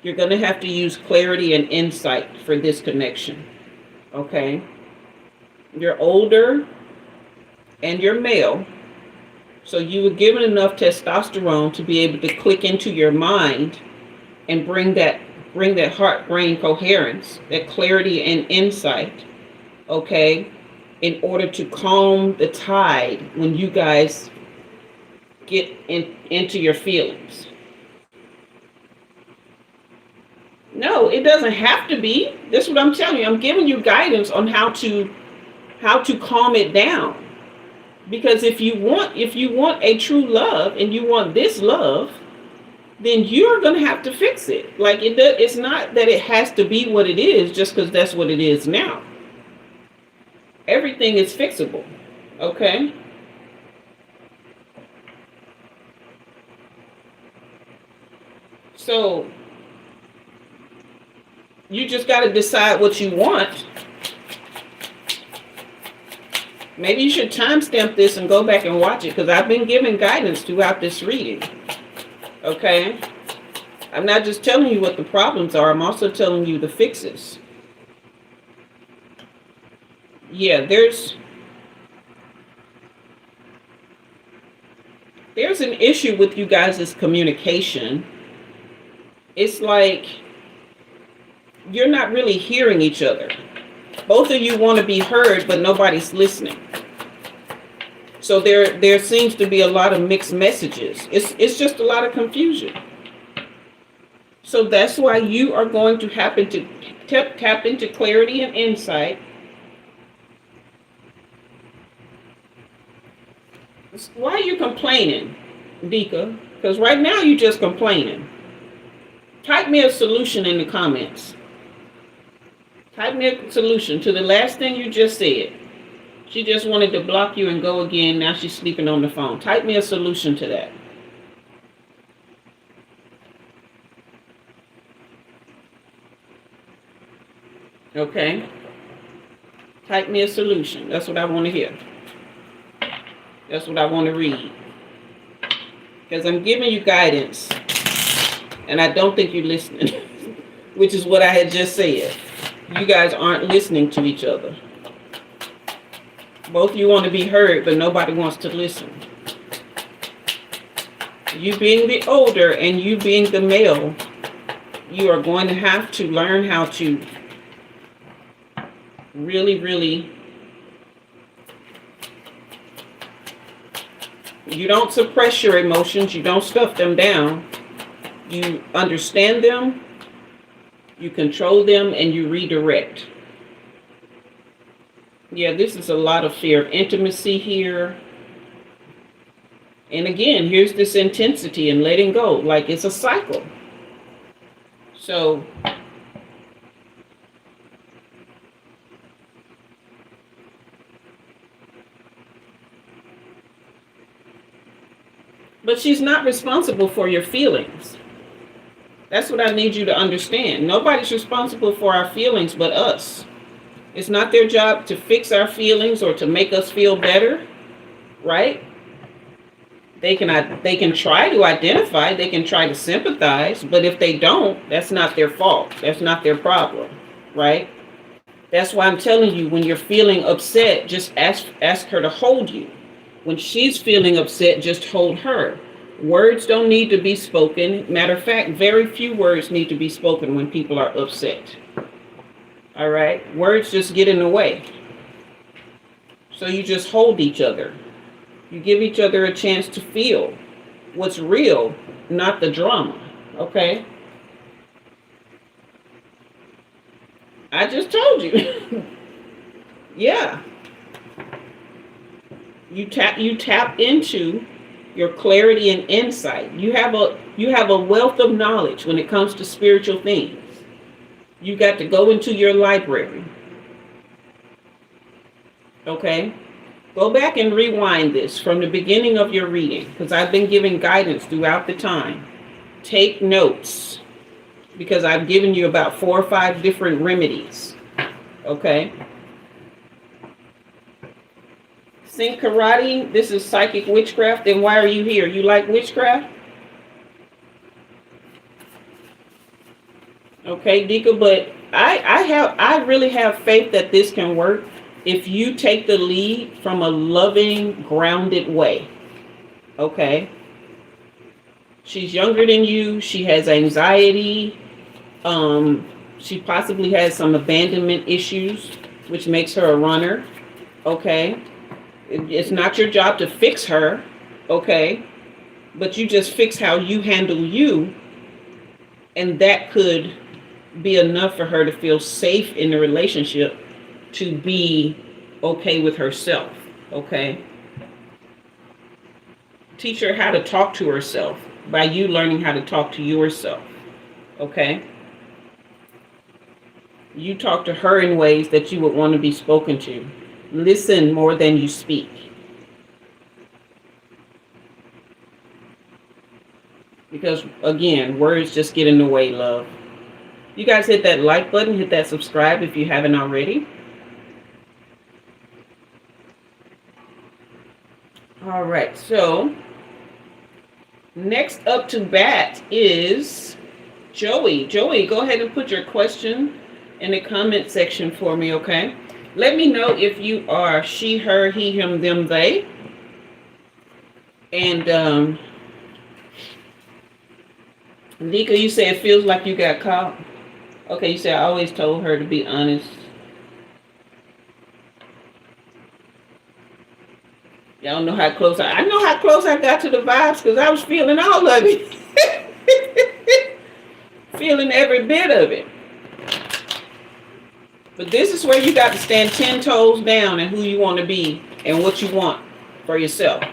You're going to have to use clarity and insight for this connection. Okay? You're older and you're male, so you were given enough testosterone to be able to click into your mind and bring that heart-brain coherence, that clarity and insight, okay, in order to calm the tide when you guys get into your feelings. No, it doesn't have to be. This is what I'm telling you. I'm giving you guidance on how to calm it down. Because if you want a true love and you want this love, then you're going to have to fix it. Like, it's not that it has to be what it is just because that's what it is now. Everything is fixable. Okay? So you just got to decide what you want. Maybe you should timestamp this and go back and watch it, because I've been giving guidance throughout this reading. Okay? I'm not just telling you what the problems are, I'm also telling you the fixes. Yeah, there's an issue with you guys' communication. It's like you're not really hearing each other. Both of you want to be heard, but nobody's listening. So there seems to be a lot of mixed messages. It's just a lot of confusion. So that's why you are going to happen to tap into clarity and insight Why are you complaining, Dika? Because right now you're just complaining. Type me a solution in the comments. Type me a solution to the last thing you just said. She just wanted to block you and go again. Now she's sleeping on the phone. Type me a solution to that. Okay? Type me a solution. That's what I want to hear. That's what I want to read. Because I'm giving you guidance. And I don't think you're listening. Which is what I had just said. You guys aren't listening to each other. Both of you want to be heard, but nobody wants to listen. You being the older and you being the male, you are going to have to learn how to really, you don't suppress your emotions, you don't stuff them down. You understand them, you control them, and you redirect. Yeah, this is a lot of fear of intimacy here. And again, here's this intensity and letting go, like it's a cycle. So, but she's not responsible for your feelings. That's what I need you to understand. Nobody's responsible for our feelings but us. It's not their job to fix our feelings or to make us feel better, right? They can try to identify, they can try to sympathize, but if they don't, that's not their fault. That's not their problem, right? That's why I'm telling you, when you're feeling upset, just ask her to hold you. When she's feeling upset, just hold her. Words don't need to be spoken. Matter of fact, very few words need to be spoken when people are upset. All right? Words just get in the way. So you just hold each other. You give each other a chance to feel what's real, not the drama. Okay? I just told you. Yeah. You tap into your clarity and insight. You have a wealth of knowledge when it comes to spiritual things. You got to go into your library. Okay? Go back and rewind this from the beginning of your reading, because I've been giving guidance throughout the time. Take notes, because I've given you about 4 or 5 different remedies. Okay? Sing karate, this is psychic witchcraft, then why are you here? You like witchcraft? Okay, Dika, but I really have faith that this can work if you take the lead from a loving, grounded way. Okay? She's younger than you, she has anxiety, she possibly has some abandonment issues, which makes her a runner. Okay? It's not your job to fix her, okay? But you just fix how you handle you, and that could be enough for her to feel safe in the relationship, to be okay with herself, okay? Teach her how to talk to herself by you learning how to talk to yourself, okay? You talk to her in ways that you would want to be spoken to. Listen more than you speak. Because, again, words just get in the way, love. You guys hit that like button, hit that subscribe if you haven't already. All right, so next up to bat is Joey. Joey, go ahead and put your question in the comment section for me, okay? Let me know if you are she, her, he, him, them, they. And Nika, you say it feels like you got caught. Okay, you said I always told her to be honest. Y'all know how close I know how close I got to the vibes, because I was feeling all of it. Feeling every bit of it. But this is where you got to stand 10 toes down and who you want to be and what you want for yourself.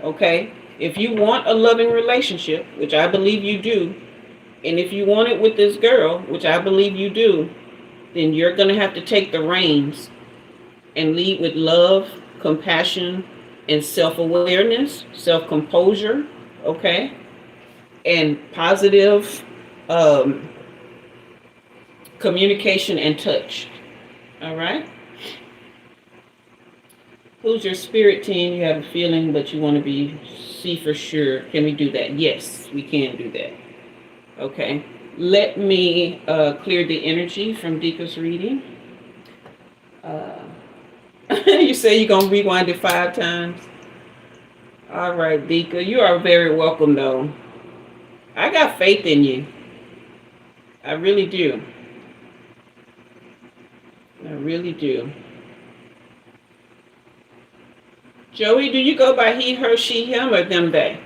Okay? If you want a loving relationship, which I believe you do, and if you want it with this girl, which I believe you do, then you're going to have to take the reins and lead with love, compassion, and self-awareness, self-composure, okay? And positive um, communication and touch. All right? Who's your spirit team? You have a feeling, but you want to see for sure. Can we do that? Yes, we can do that. Okay. Let me clear the energy from Dika's reading. You say you're going to rewind it 5 times? All right, Dika. You are very welcome, though. I got faith in you. I really do. I really do. Joey, do you go by he, her, she, him, or them, they?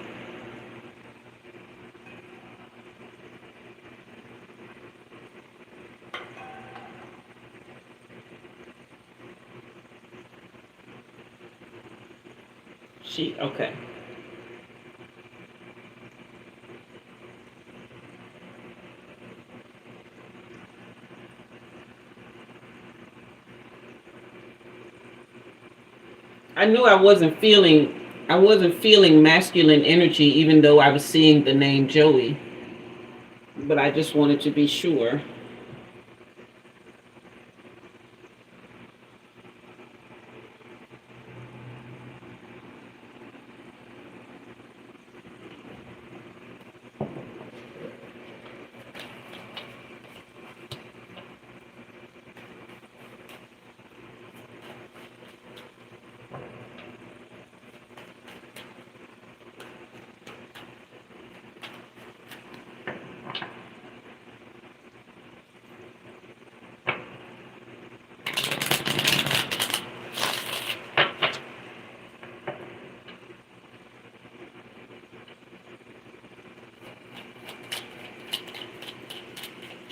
She, okay. I knew I wasn't feeling masculine energy even though I was seeing the name Joey. But I just wanted to be sure.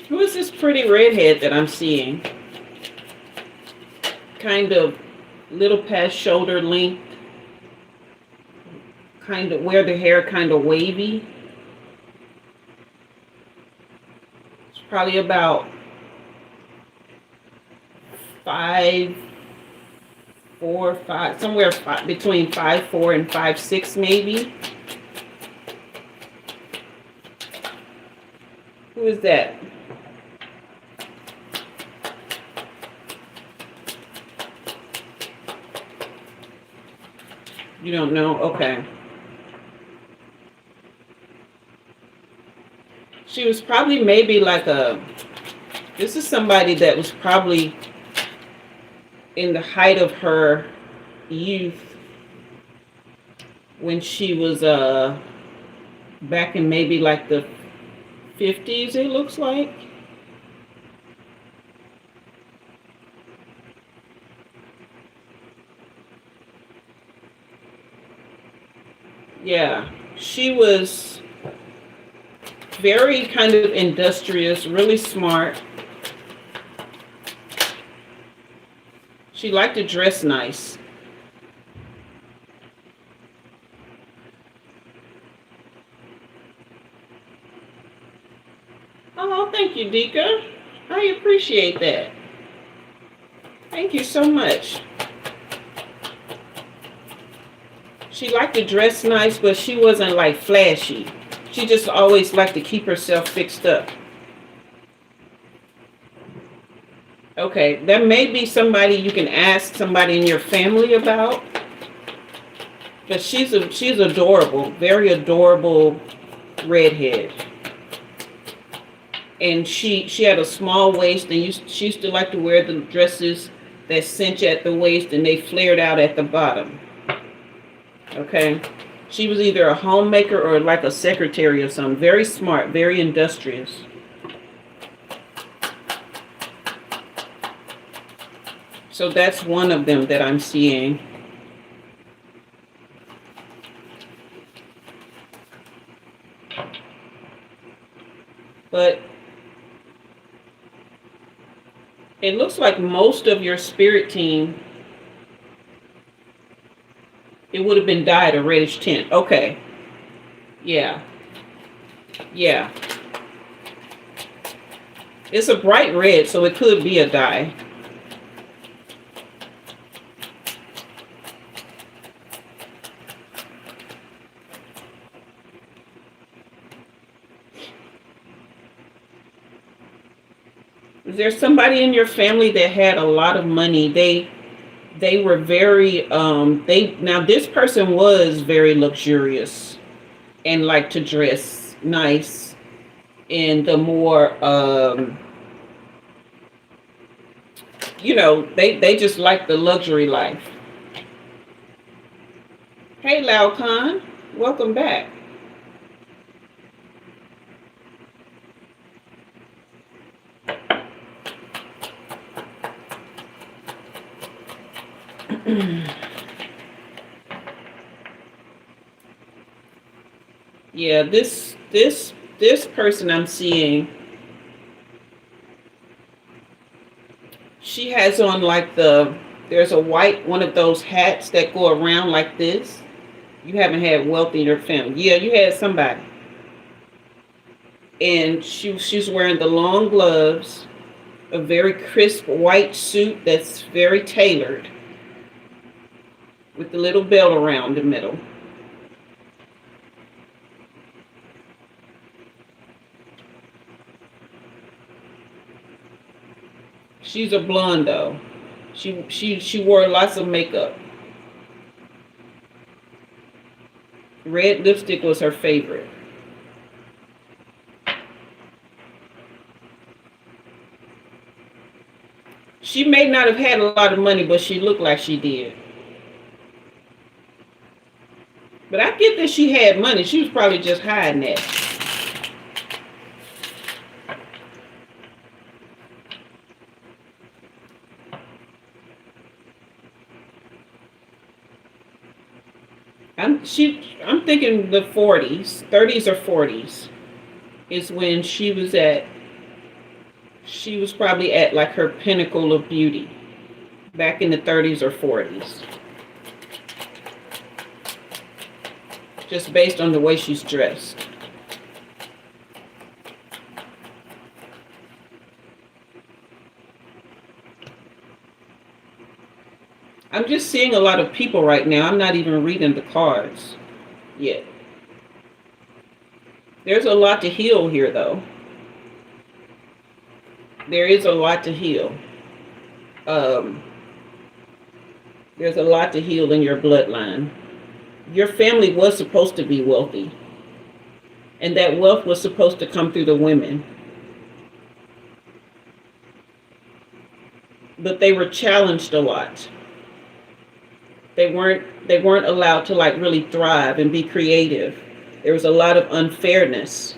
Who is this pretty redhead that I'm seeing? Kind of little past shoulder length. Kind of wear the hair kind of wavy. It's probably about 5'4", 5, somewhere between 5'4" and 5'6" maybe. Who is that? You don't know? Okay. She was probably maybe like this is somebody that was probably in the height of her youth when she was back in maybe like the 50s, it looks like. Yeah, she was very kind of industrious, really smart. She liked to dress nice. Oh, thank you, Dika. I appreciate that. Thank you so much. She liked to dress nice, but she wasn't like flashy. She just always liked to keep herself fixed up. Okay, there may be somebody you can ask somebody in your family about. But she's adorable, very adorable redhead. And she had a small waist, and she used to like to wear the dresses that cinch at the waist and they flared out at the bottom. Okay, she was either a homemaker or like a secretary or something. Very smart, very industrious. So that's one of them that I'm seeing. But it looks like most of your spirit team It would have been dyed a reddish tint. Okay. Yeah. Yeah. It's a bright red, so it could be a dye. Is there somebody in your family that had a lot of money? They were very now this person was very luxurious and liked to dress nice, and the more they just like the luxury life. Hey Lao Khan, welcome back. Yeah, this person I'm seeing, she has on like there's a white one of those hats that go around like this. You haven't had wealth in your family. Yeah, you had somebody. And she's wearing the long gloves, a very crisp white suit that's very tailored, with the little belt around the middle. She's a blonde though. She wore lots of makeup. Red lipstick was her favorite. She may not have had a lot of money, but she looked like she did. But I get that she had money. She was probably just hiding it. I'm thinking the 40s, 30s or 40s is when she was probably at like her pinnacle of beauty back in the 30s or 40s. Just based on the way she's dressed. I'm just seeing a lot of people right now. I'm not even reading the cards yet. There's a lot to heal here, though. There is a lot to heal. There's a lot to heal in your bloodline. Your family was supposed to be wealthy. And that wealth was supposed to come through the women. But they were challenged a lot. They weren't allowed to like really thrive and be creative. There was a lot of unfairness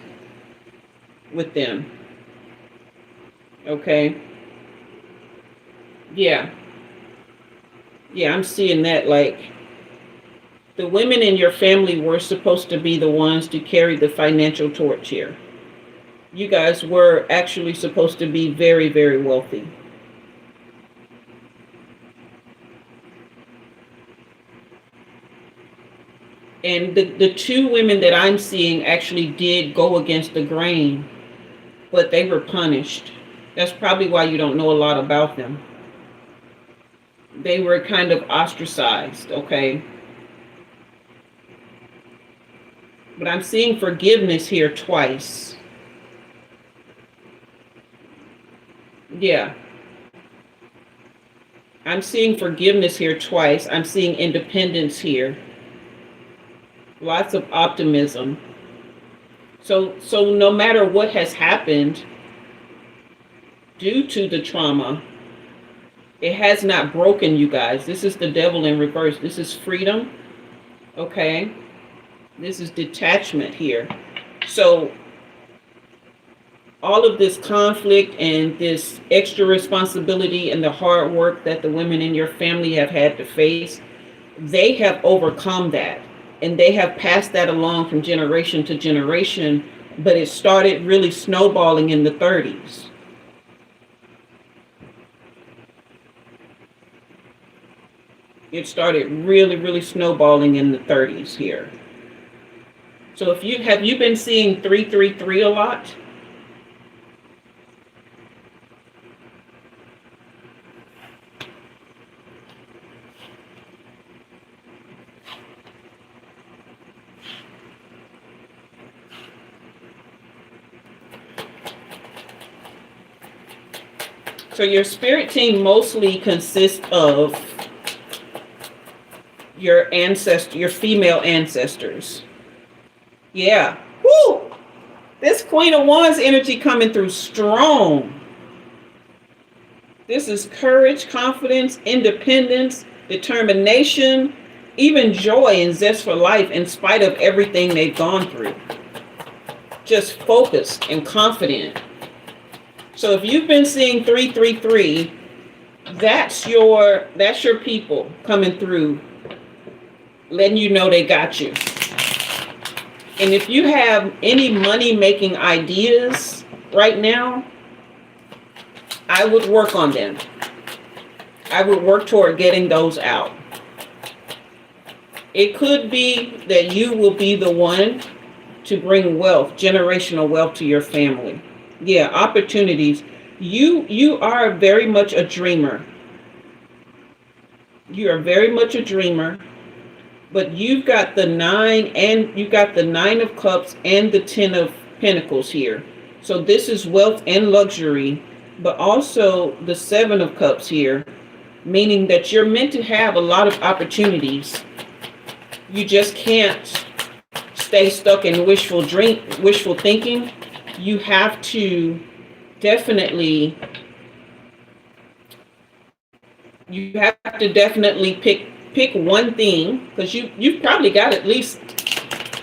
with them. Okay. Yeah. Yeah, I'm seeing that like the women in your family were supposed to be the ones to carry the financial torch here. You guys were actually supposed to be very, very wealthy. And the two women that I'm seeing actually did go against the grain, but they were punished. That's probably why you don't know a lot about them. They were kind of ostracized, okay? But I'm seeing forgiveness here twice. Yeah. I'm seeing forgiveness here twice. I'm seeing independence here. Lots of optimism. So no matter what has happened due to the trauma, it has not broken you guys. This is the devil in reverse. This is freedom. Okay. This is detachment here. So all of this conflict and this extra responsibility and the hard work that the women in your family have had to face, they have overcome that. And they have passed that along from generation to generation, but it started really snowballing in the 30s. It started really, really snowballing in the 30s here. So if you have you been seeing 333 a lot? So your spirit team mostly consists of your female ancestors. Yeah. Woo! This Queen of Wands energy coming through strong. This is courage, confidence, independence, determination, even joy and zest for life in spite of everything they've gone through. Just focused and confident. So if you've been seeing 333, that's your people coming through, letting you know they got you. And if you have any money-making ideas right now, I would work on them. I would work toward getting those out. It could be that you will be the one to bring wealth, generational wealth to your family. Yeah, opportunities. You are very much a dreamer. You are very much a dreamer. But you've got the 9 and you got the 9 of Cups and the 10 of Pentacles here. So this is wealth and luxury, but also the 7 of Cups here, meaning that you're meant to have a lot of opportunities. You just can't stay stuck in wishful thinking. You have to definitely pick one thing, because you've probably got at least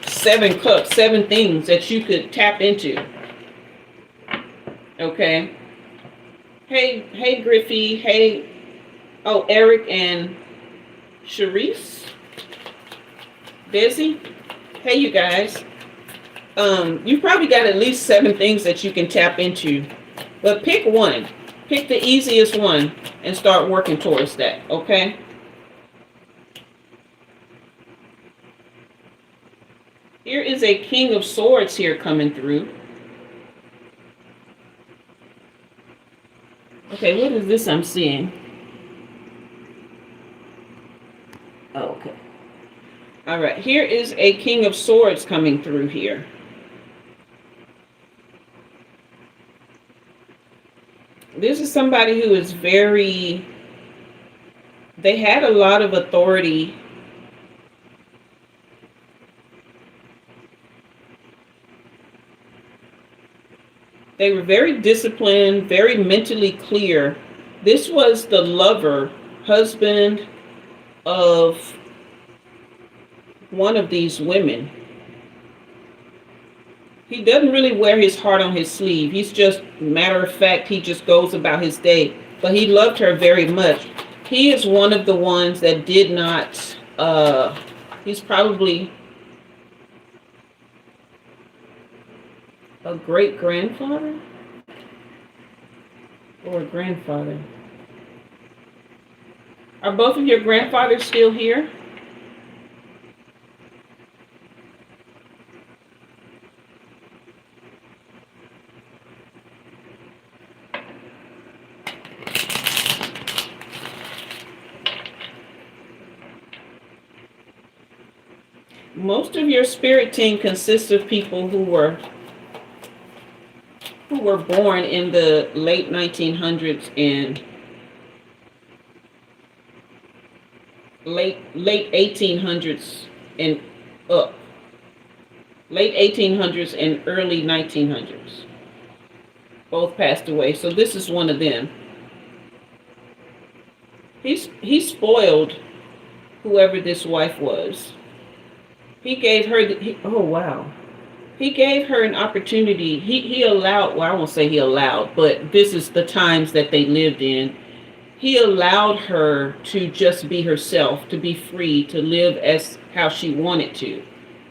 7 cups, 7 things that you could tap into. Okay. Hey Griffey, hey, Eric and Sharice, Desi, hey you guys. You've probably got at least 7 things that you can tap into, but pick one, pick the easiest one and start working towards that. Okay. Here is a King of Swords here coming through. Okay, what is this I'm seeing? Oh, okay. All right, here is a King of Swords coming through here. This is somebody who is they had a lot of authority. They were very disciplined, very mentally clear. This was the lover, husband of one of these women. He doesn't really wear his heart on his sleeve. He's just, matter of fact, he just goes about his day. But he loved her very much. He is one of the ones that did not, he's probably a great-grandfather or a grandfather. Are both of your grandfathers still here? Most of your spirit team consists of people who were born in the late 1900s and late 1800s and up. Late 1800s and early 1900s. Both passed away. So this is one of them. He spoiled whoever this wife was. He gave her oh wow. He gave her an opportunity. He allowed, well, I won't say he allowed, but this is the times that they lived in. He allowed her to just be herself, to be free, to live as how she wanted to,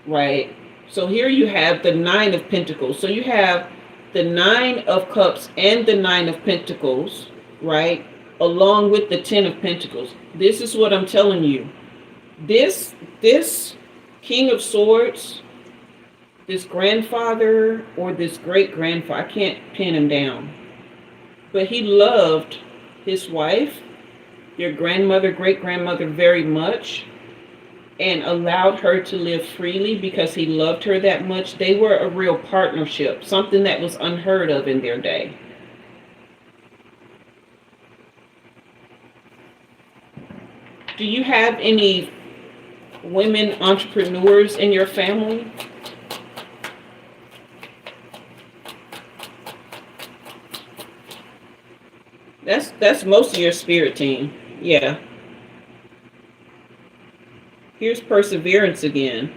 right? So here you have the 9 of Pentacles. So you have the 9 of Cups and the 9 of Pentacles, right? along with the Ten of Pentacles. This is what I'm telling you. This King of Swords, this grandfather or this great-grandfather, I can't pin him down, but he loved his wife, your grandmother, great-grandmother, very much, and allowed her to live freely because he loved her that much. They were a real partnership, something that was unheard of in their day. Do you have any women entrepreneurs in your family? That's most of your spirit team. Yeah. Here's perseverance again.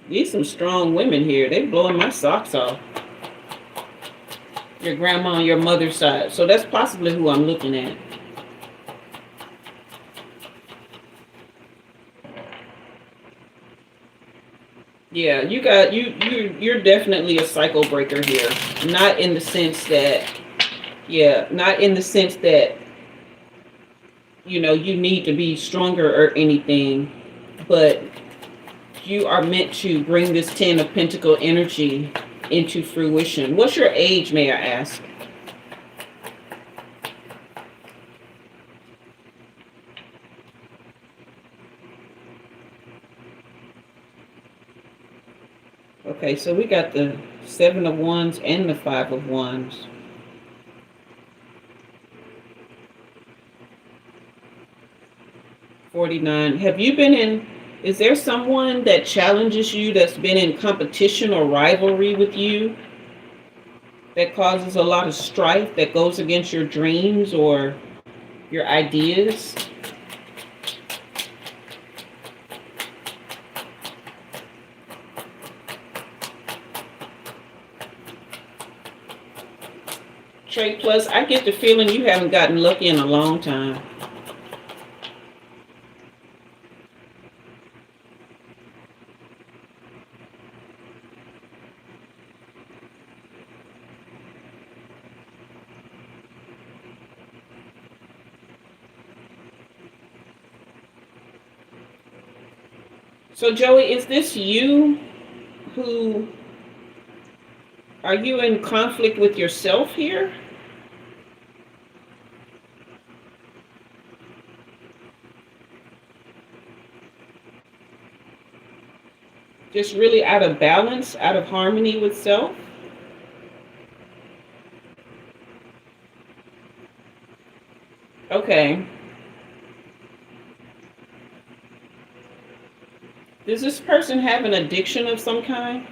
These some strong women here. They blowing my socks off. Your grandma on your mother's side. So that's possibly who I'm looking at. Yeah, you're definitely a cycle breaker here. Not in the sense that, not in the sense that, you need to be stronger or anything, but you are meant to bring this Ten of Pentacle energy into fruition. What's your age, may I ask? Okay, so we got the Seven of Wands and the Five of Wands. $49. Have you been in, is there someone that challenges you that's been in competition or rivalry with you that causes a lot of strife, that goes against your dreams or your ideas? Trade Plus, I get the feeling you haven't gotten lucky in a long time. So Joey, is this you who, are you in conflict with yourself here? Just really out of balance, out of harmony with self? Okay. Does this person have an addiction of some kind?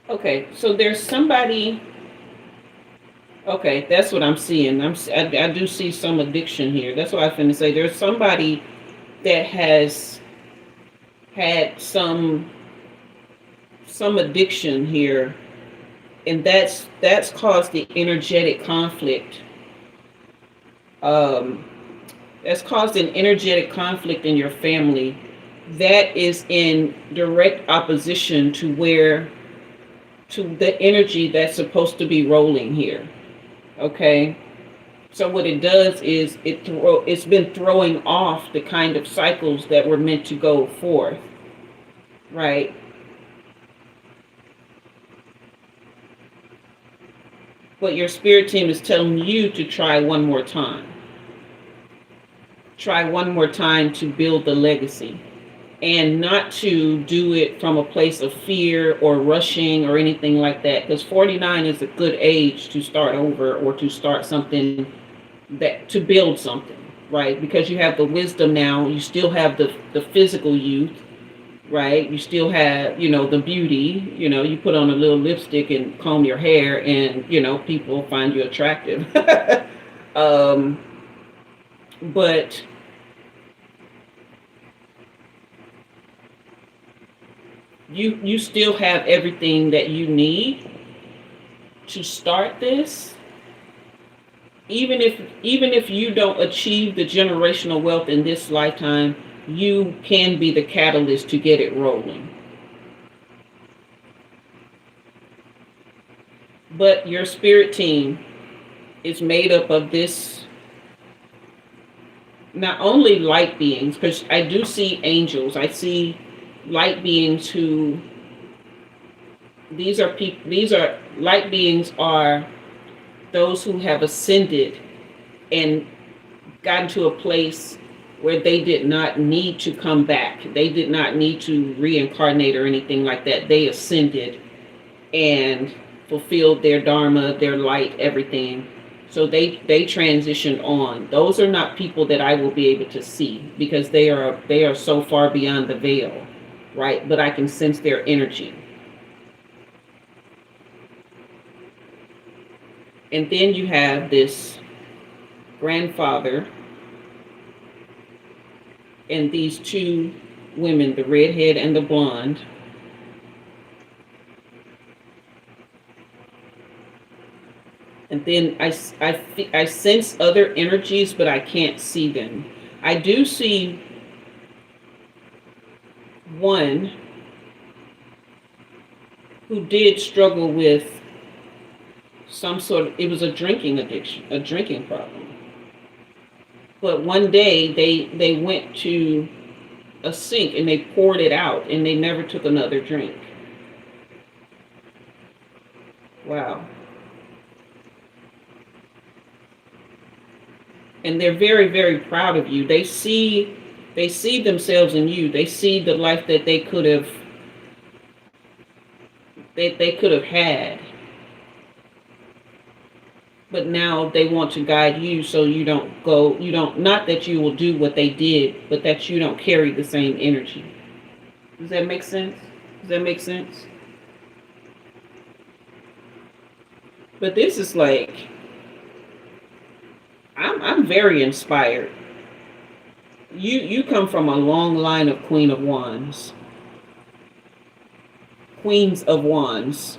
Okay, so there's somebody. Okay, that's what I'm seeing. I do see some addiction here. That's what I was going to say. There's somebody that has had some addiction here, and that's caused the energetic conflict. That's caused an energetic conflict in your family that is in direct opposition to the energy that's supposed to be rolling here. Okay, so what it does is it's been throwing off the kind of cycles that were meant to go forth, right? But your spirit team is telling you to try one more time. Try one more time to build the legacy, and not to do it from a place of fear or rushing or anything like that, because 49 is a good age to start over or to start something, to build something, right? Because you have the wisdom now, you still have the physical youth, right? You still have, the beauty, you put on a little lipstick and comb your hair and, people find you attractive. um, but you still have everything that you need to start this. Even if you don't achieve the generational wealth in this lifetime, you can be the catalyst to get it rolling. But your spirit team is made up of this, not only light beings, because I do see angels. I see light beings who, these are light beings are those who have ascended and gotten to a place where they did not need to come back. They did not need to reincarnate or anything like that. They ascended and fulfilled their dharma, their light, everything. So they transitioned on. Those are not people that I will be able to see because they are so far beyond the veil, right? But I can sense their energy. And then you have this grandfather and these two women, the redhead and the blonde. And then I sense other energies, but I can't see them. I do see one who did struggle with some sort of, it was a drinking addiction, a drinking problem. But one day they went to a sink and they poured it out and they never took another drink. Wow. And they're very, very proud of you. They see themselves in you. They see the life that they could have had. But now they want to guide you so not that you will do what they did, but that you don't carry the same energy. Does that make sense? But this is like, I'm very inspired. You come from a long line of Queens of Wands.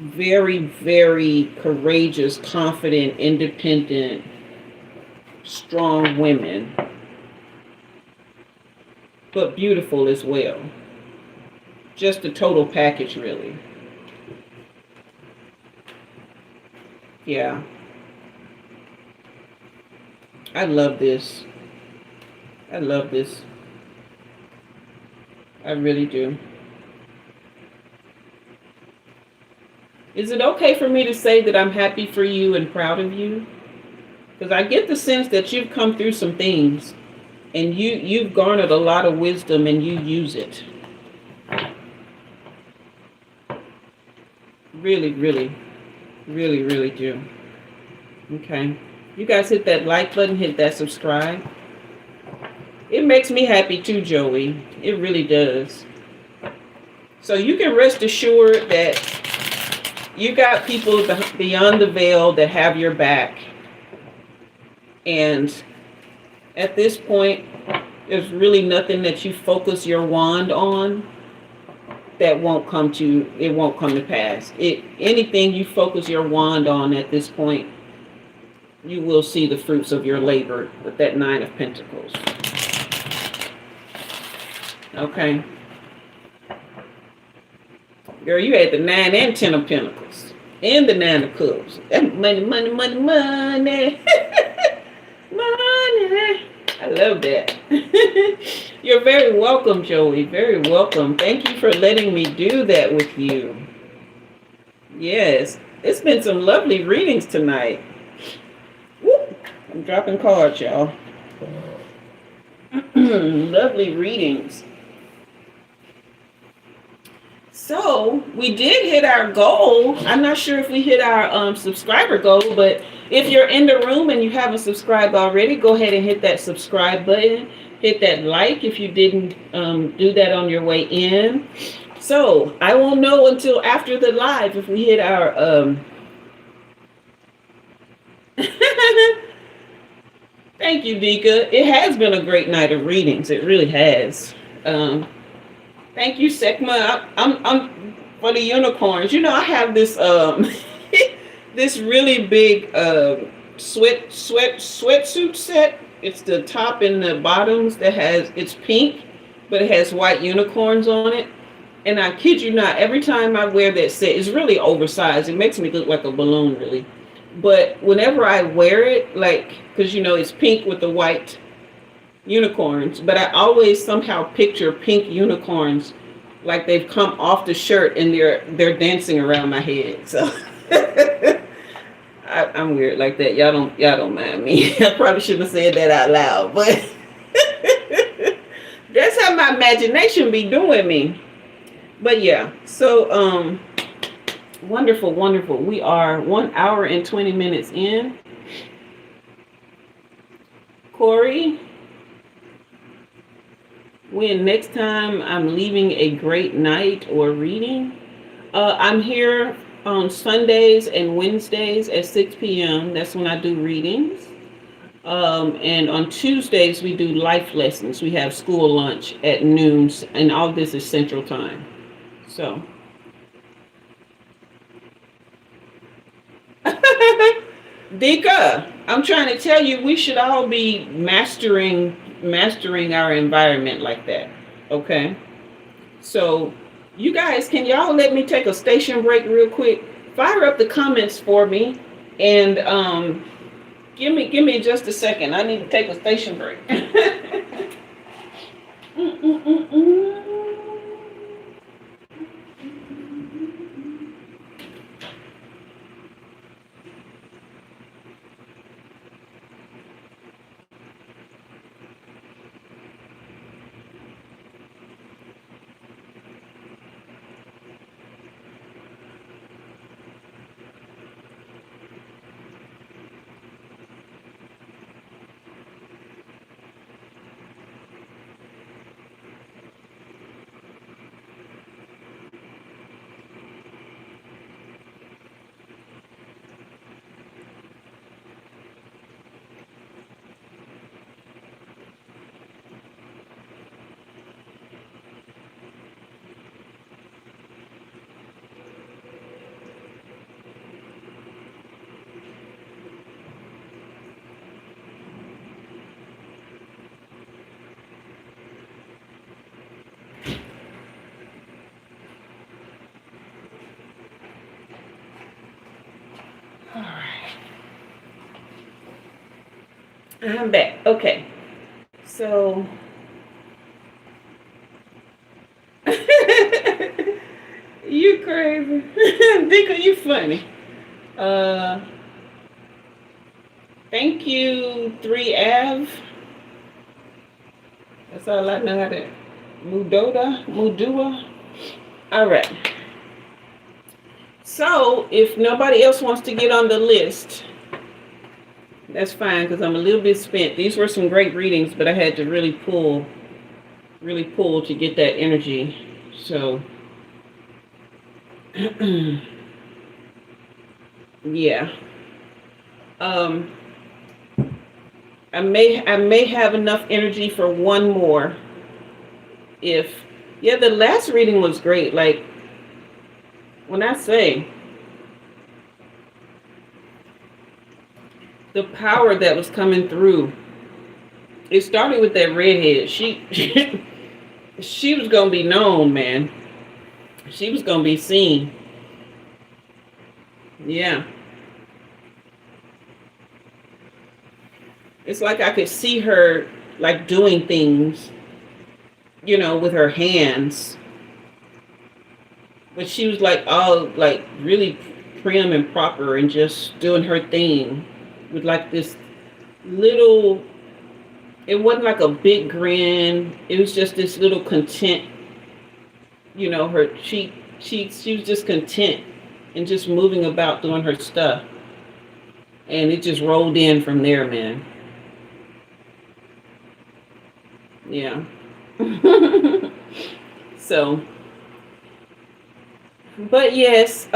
Very, very courageous, confident, independent, strong women, but beautiful as well. Just a total package, really. Yeah. I love this. I really do. Is it okay for me to say that I'm happy for you and proud of you? Because I get the sense that you've come through some things and you've garnered a lot of wisdom and you use it. Really, really, really, really do. Okay. You guys hit that like button, hit that subscribe. It makes me happy too, Joey. It really does. So you can rest assured that you got people beyond the veil that have your back. And at this point, there's really nothing that you focus your wand on that won't come to pass. Anything you focus your wand on at this point, you will see the fruits of your labor with that 9 of Pentacles. Okay. Girl, you had the 9 and 10 of Pentacles. And the 9 of Cups. That money. Money. I love that. You're very welcome, Joey. Very welcome. Thank you for letting me do that with you. Yes. It's been some lovely readings tonight. Woo. I'm dropping cards, y'all. Lovely readings. So we did hit our goal. I'm not sure if we hit our subscriber goal, but if you're in the room and you haven't subscribed already, go ahead and hit that subscribe button. Hit that like if you didn't do that on your way in. So I won't know until after the live if we hit our Thank you, Dika. It has been a great night of readings. It really has. Thank you, Sekma. I'm for the unicorns. You know, I have this this really big sweatsuit set. It's the top and the bottoms that it's pink, but it has white unicorns on it. And I kid you not, every time I wear that set, it's really oversized. It makes me look like a balloon, really. But whenever I wear it, like, because you know it's pink with the white unicorns, but I always somehow picture pink unicorns like they've come off the shirt and they're dancing around my head. So I'm weird like that. Y'all don't mind me. I probably shouldn't have said that out loud, but that's how my imagination be doing me. But yeah, so wonderful. We are 1 hour and 20 minutes in. Corey, when next time I'm leaving a great night or reading, I'm here on Sundays and Wednesdays at 6 p.m. That's when I do readings. And on Tuesdays, we do life lessons. We have school lunch at noon, and all this is Central Time. So. Dika, I'm trying to tell you, we should all be mastering our environment like that. Okay? So, you guys, can y'all let me take a station break real quick? Fire up the comments for me, and give me just a second. I need to take a station break. All right. I'm back. Okay. So you crazy. Dika, you funny. Thank you, 3Av. That's all I know how to Mudua. All right. So if nobody else wants to get on the list, that's fine, because I'm a little bit spent. These were some great readings, but I had to really pull to get that energy. So yeah. I may have enough energy for one more. The last reading was great. Like, when I say the power that was coming through, it started with that redhead. She was gonna be known, man. She was gonna be seen. Yeah. It's like I could see her like doing things, with her hands. But she was like all like really prim and proper and just doing her thing with like this little, it wasn't like a big grin. It was just this little content, her cheek she was just content and just moving about doing her stuff. And it just rolled in from there, man. Yeah. So, but yes,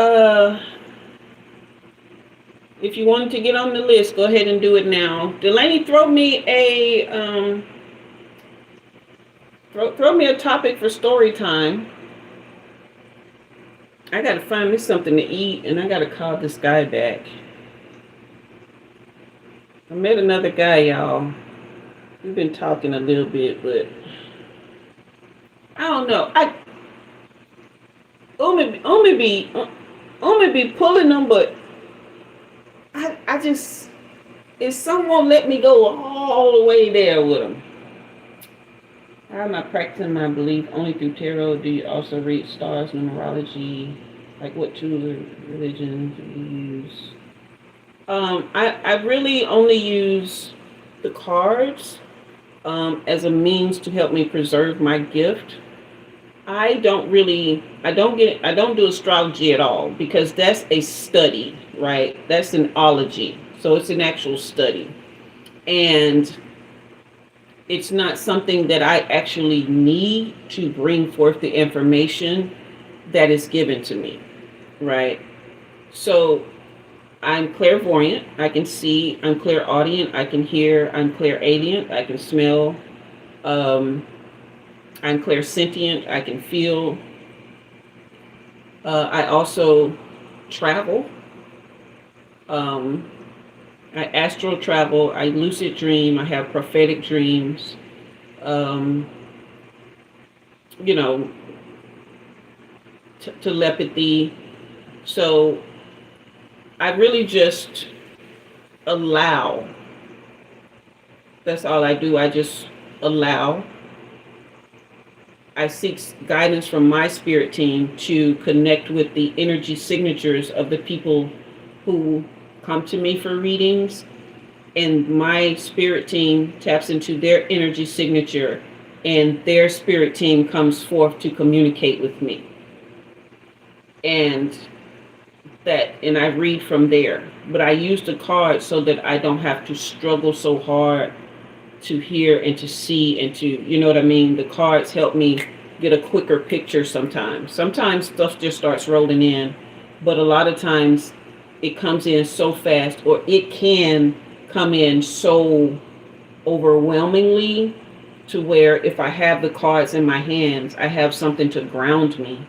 if you wanted to get on the list, go ahead and do it now. Delaney, throw me a topic for story time. I gotta find me something to eat, and I gotta call this guy back. I met another guy, y'all. We've been talking a little bit, but I don't know. Umi be pulling them, but I just, if someone let me go all the way there with them. How am I practicing my belief only through tarot? Do you also read stars, numerology? Like what two religions do you use? I really only use the cards as a means to help me preserve my gift. I don't do astrology at all because that's a study, right? That's an ology. So it's an actual study. And it's not something that I actually need to bring forth the information that is given to me, right? So I'm clairvoyant, I can see, I'm clairaudient, I can hear, I'm clairaudient, I can smell, I'm clairsentient, I can feel. I also travel. I astral travel, I lucid dream, I have prophetic dreams, um, you know, telepathy. So I really just allow. That's all I do. I just allow. I seek guidance from my spirit team to connect with the energy signatures of the people who come to me for readings, and my spirit team taps into their energy signature, and their spirit team comes forth to communicate with me. And I read from there. But I use the cards so that I don't have to struggle so hard to hear and to see and to, you know what I mean? The cards help me get a quicker picture sometimes. Sometimes stuff just starts rolling in, but a lot of times it comes in so fast, or it can come in so overwhelmingly to where if I have the cards in my hands, I have something to ground me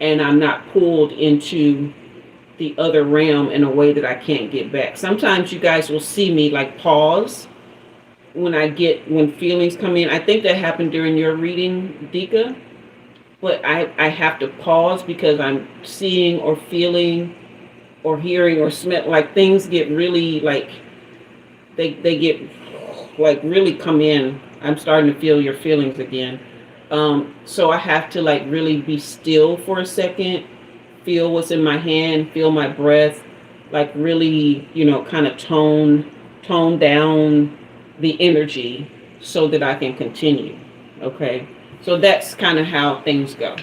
and I'm not pulled into the other realm in a way that I can't get back. Sometimes you guys will see me like pause when feelings come in. I think that happened during your reading, Dika, but I have to pause because I'm seeing or feeling or hearing or smell, like things get really like, they get like really come in. I'm starting to feel your feelings again. So I have to like really be still for a second, feel what's in my hand, feel my breath, like really, kind of tone down the energy so that I can continue. Okay. So that's kind of how things go.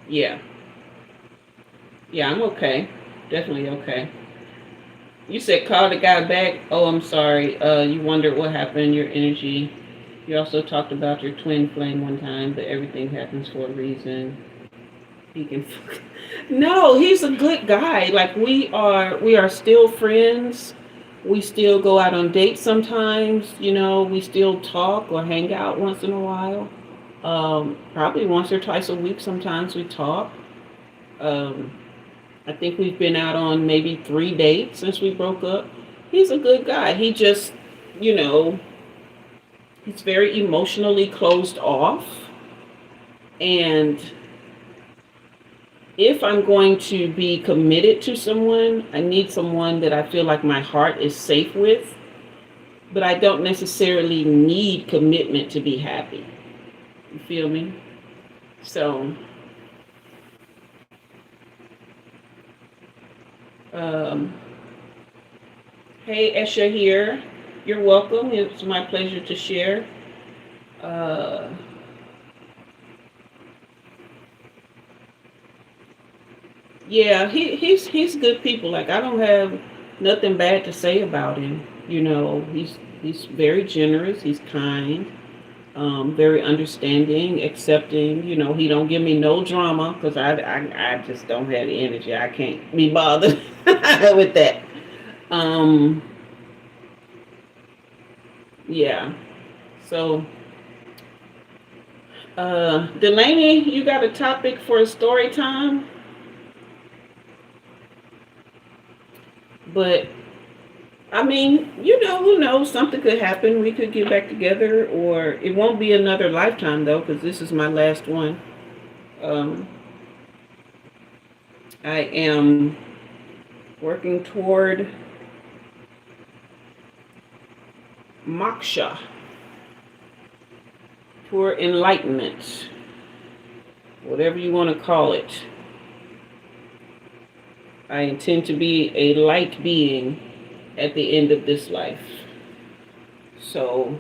Yeah. Yeah, I'm okay. Definitely okay. You said call the guy back. Oh, I'm sorry. You wondered what happened, your energy. You also talked about your twin flame one time, but everything happens for a reason. He can. No, he's a good guy. Like we are still friends. We still go out on dates sometimes. We still talk or hang out once in a while. Probably once or twice a week. Sometimes we talk. Um, I think we've been out on maybe 3 dates since we broke up. He's a good guy. He just, you know, he's very emotionally closed off. And if I'm going to be committed to someone, I need someone that I feel like my heart is safe with. But I don't necessarily need commitment to be happy. You feel me? So, um, hey, Esha here. You're welcome. It's my pleasure to share. Uh, yeah, he's good people. Like I don't have nothing bad to say about him. You know, he's very generous. He's kind. Very understanding, accepting. You know, he don't give me no drama because I just don't have the energy. I can't be bothered with that. Um, yeah. So, Delaney, you got a topic for a story time, but I mean, you know, who knows? Something could happen. We could get back together, or it won't be another lifetime though, because this is my last one. Um, I am working toward moksha, toward enlightenment, whatever you want to call it. I intend to be a light being at the end of this life. So,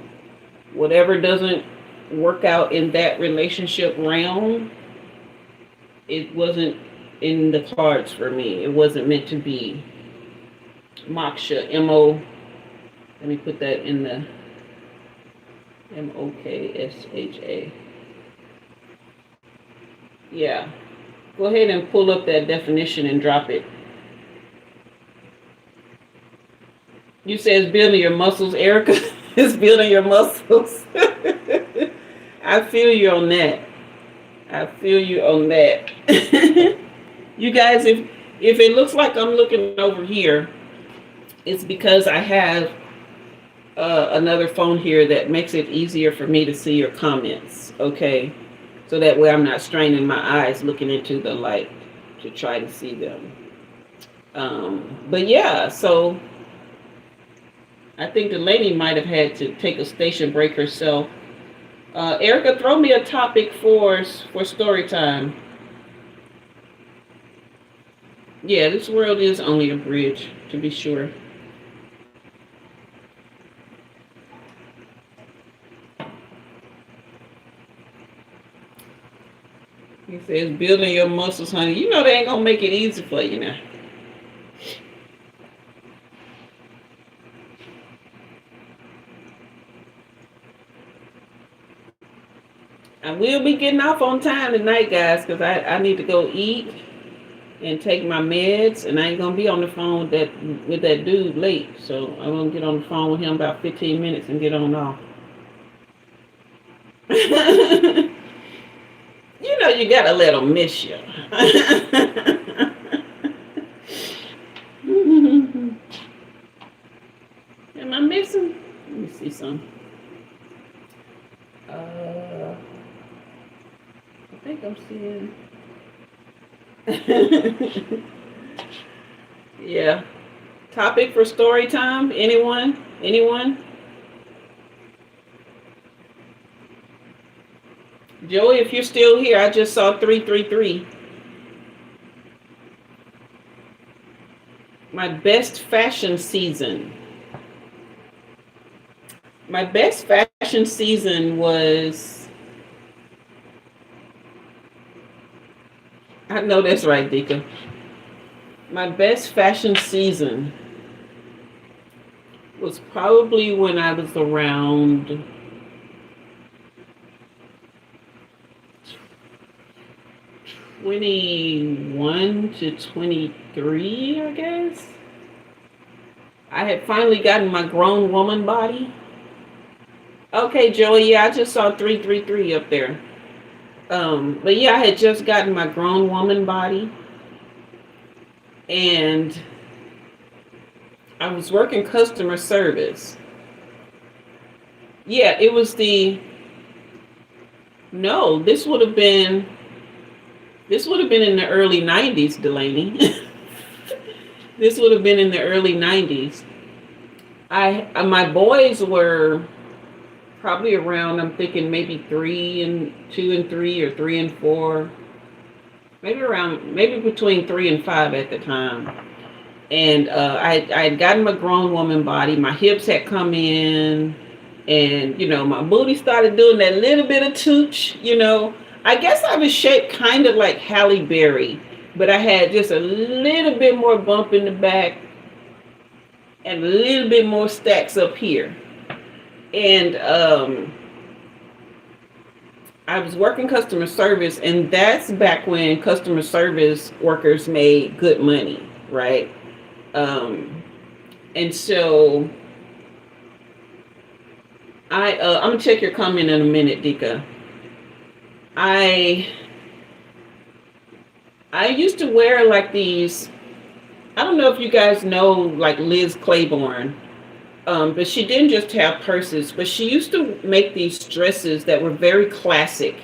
whatever doesn't work out in that relationship realm, it wasn't in the cards for me. It wasn't meant to be. Moksha, M-O, let me put that in the M-O-K-S-H-A. Yeah. Go ahead and pull up that definition and drop it. You said it's building your muscles, Erica. It's building your muscles. I feel you on that. I feel you on that. You guys, if it looks like I'm looking over here, it's because I have another phone here that makes it easier for me to see your comments. Okay, so that way I'm not straining my eyes looking into the light to try to see them. But yeah, so I think the lady might have had to take a station break herself. Erica, throw me a topic for story time. Yeah, this world is only a bridge, to be sure. He says, building your muscles, honey. You know they ain't gonna make it easy for you now. I will be getting off on time tonight, guys, because I need to go eat and take my meds, and I ain't gonna be on the phone with that dude late. So I'm gonna get on the phone with him about 15 minutes and get on off. You know you gotta let them miss you. Am I missing? Let me see some. I think I'm seeing. Yeah. Topic for story time? Anyone? Joey, if you're still here, I just saw 333. My best fashion season. My best fashion season was, I know that's right, Dika. My best fashion season was probably when I was around 21 to 23, I guess. I had finally gotten my grown woman body. Okay, Joey, yeah, I just saw 333 up there. But yeah, I had just gotten my grown woman body. And I was working customer service. Yeah, it was no, this would have been in the early 90s, Delaney. This would have been in the early 90s. My boys were probably around, I'm thinking maybe 2 and 3 or 3 and 4. Maybe between 3 and 5 at the time. And I had gotten my grown woman body. My hips had come in. And, my booty started doing that little bit of tooch, I guess I was shaped kind of like Halle Berry, but I had just a little bit more bump in the back and a little bit more stacks up here. And I was working customer service, and that's back when customer service workers made good money, right? And so I'm gonna check your comment in a minute, Dika. I used to wear like these. I don't know if you guys know like Liz Claiborne, but she didn't just have purses, but she used to make these dresses that were very classic.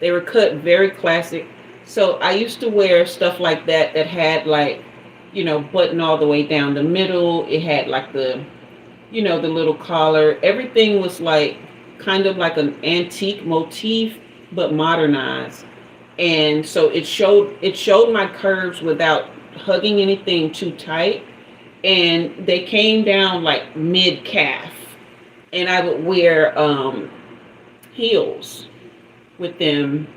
They were cut very classic. So I used to wear stuff like that had like, button all the way down the middle. It had like the little collar. Everything was like kind of like an antique motif, but modernized. And so it showed my curves without hugging anything too tight. And they came down like mid calf. And I would wear heels with them,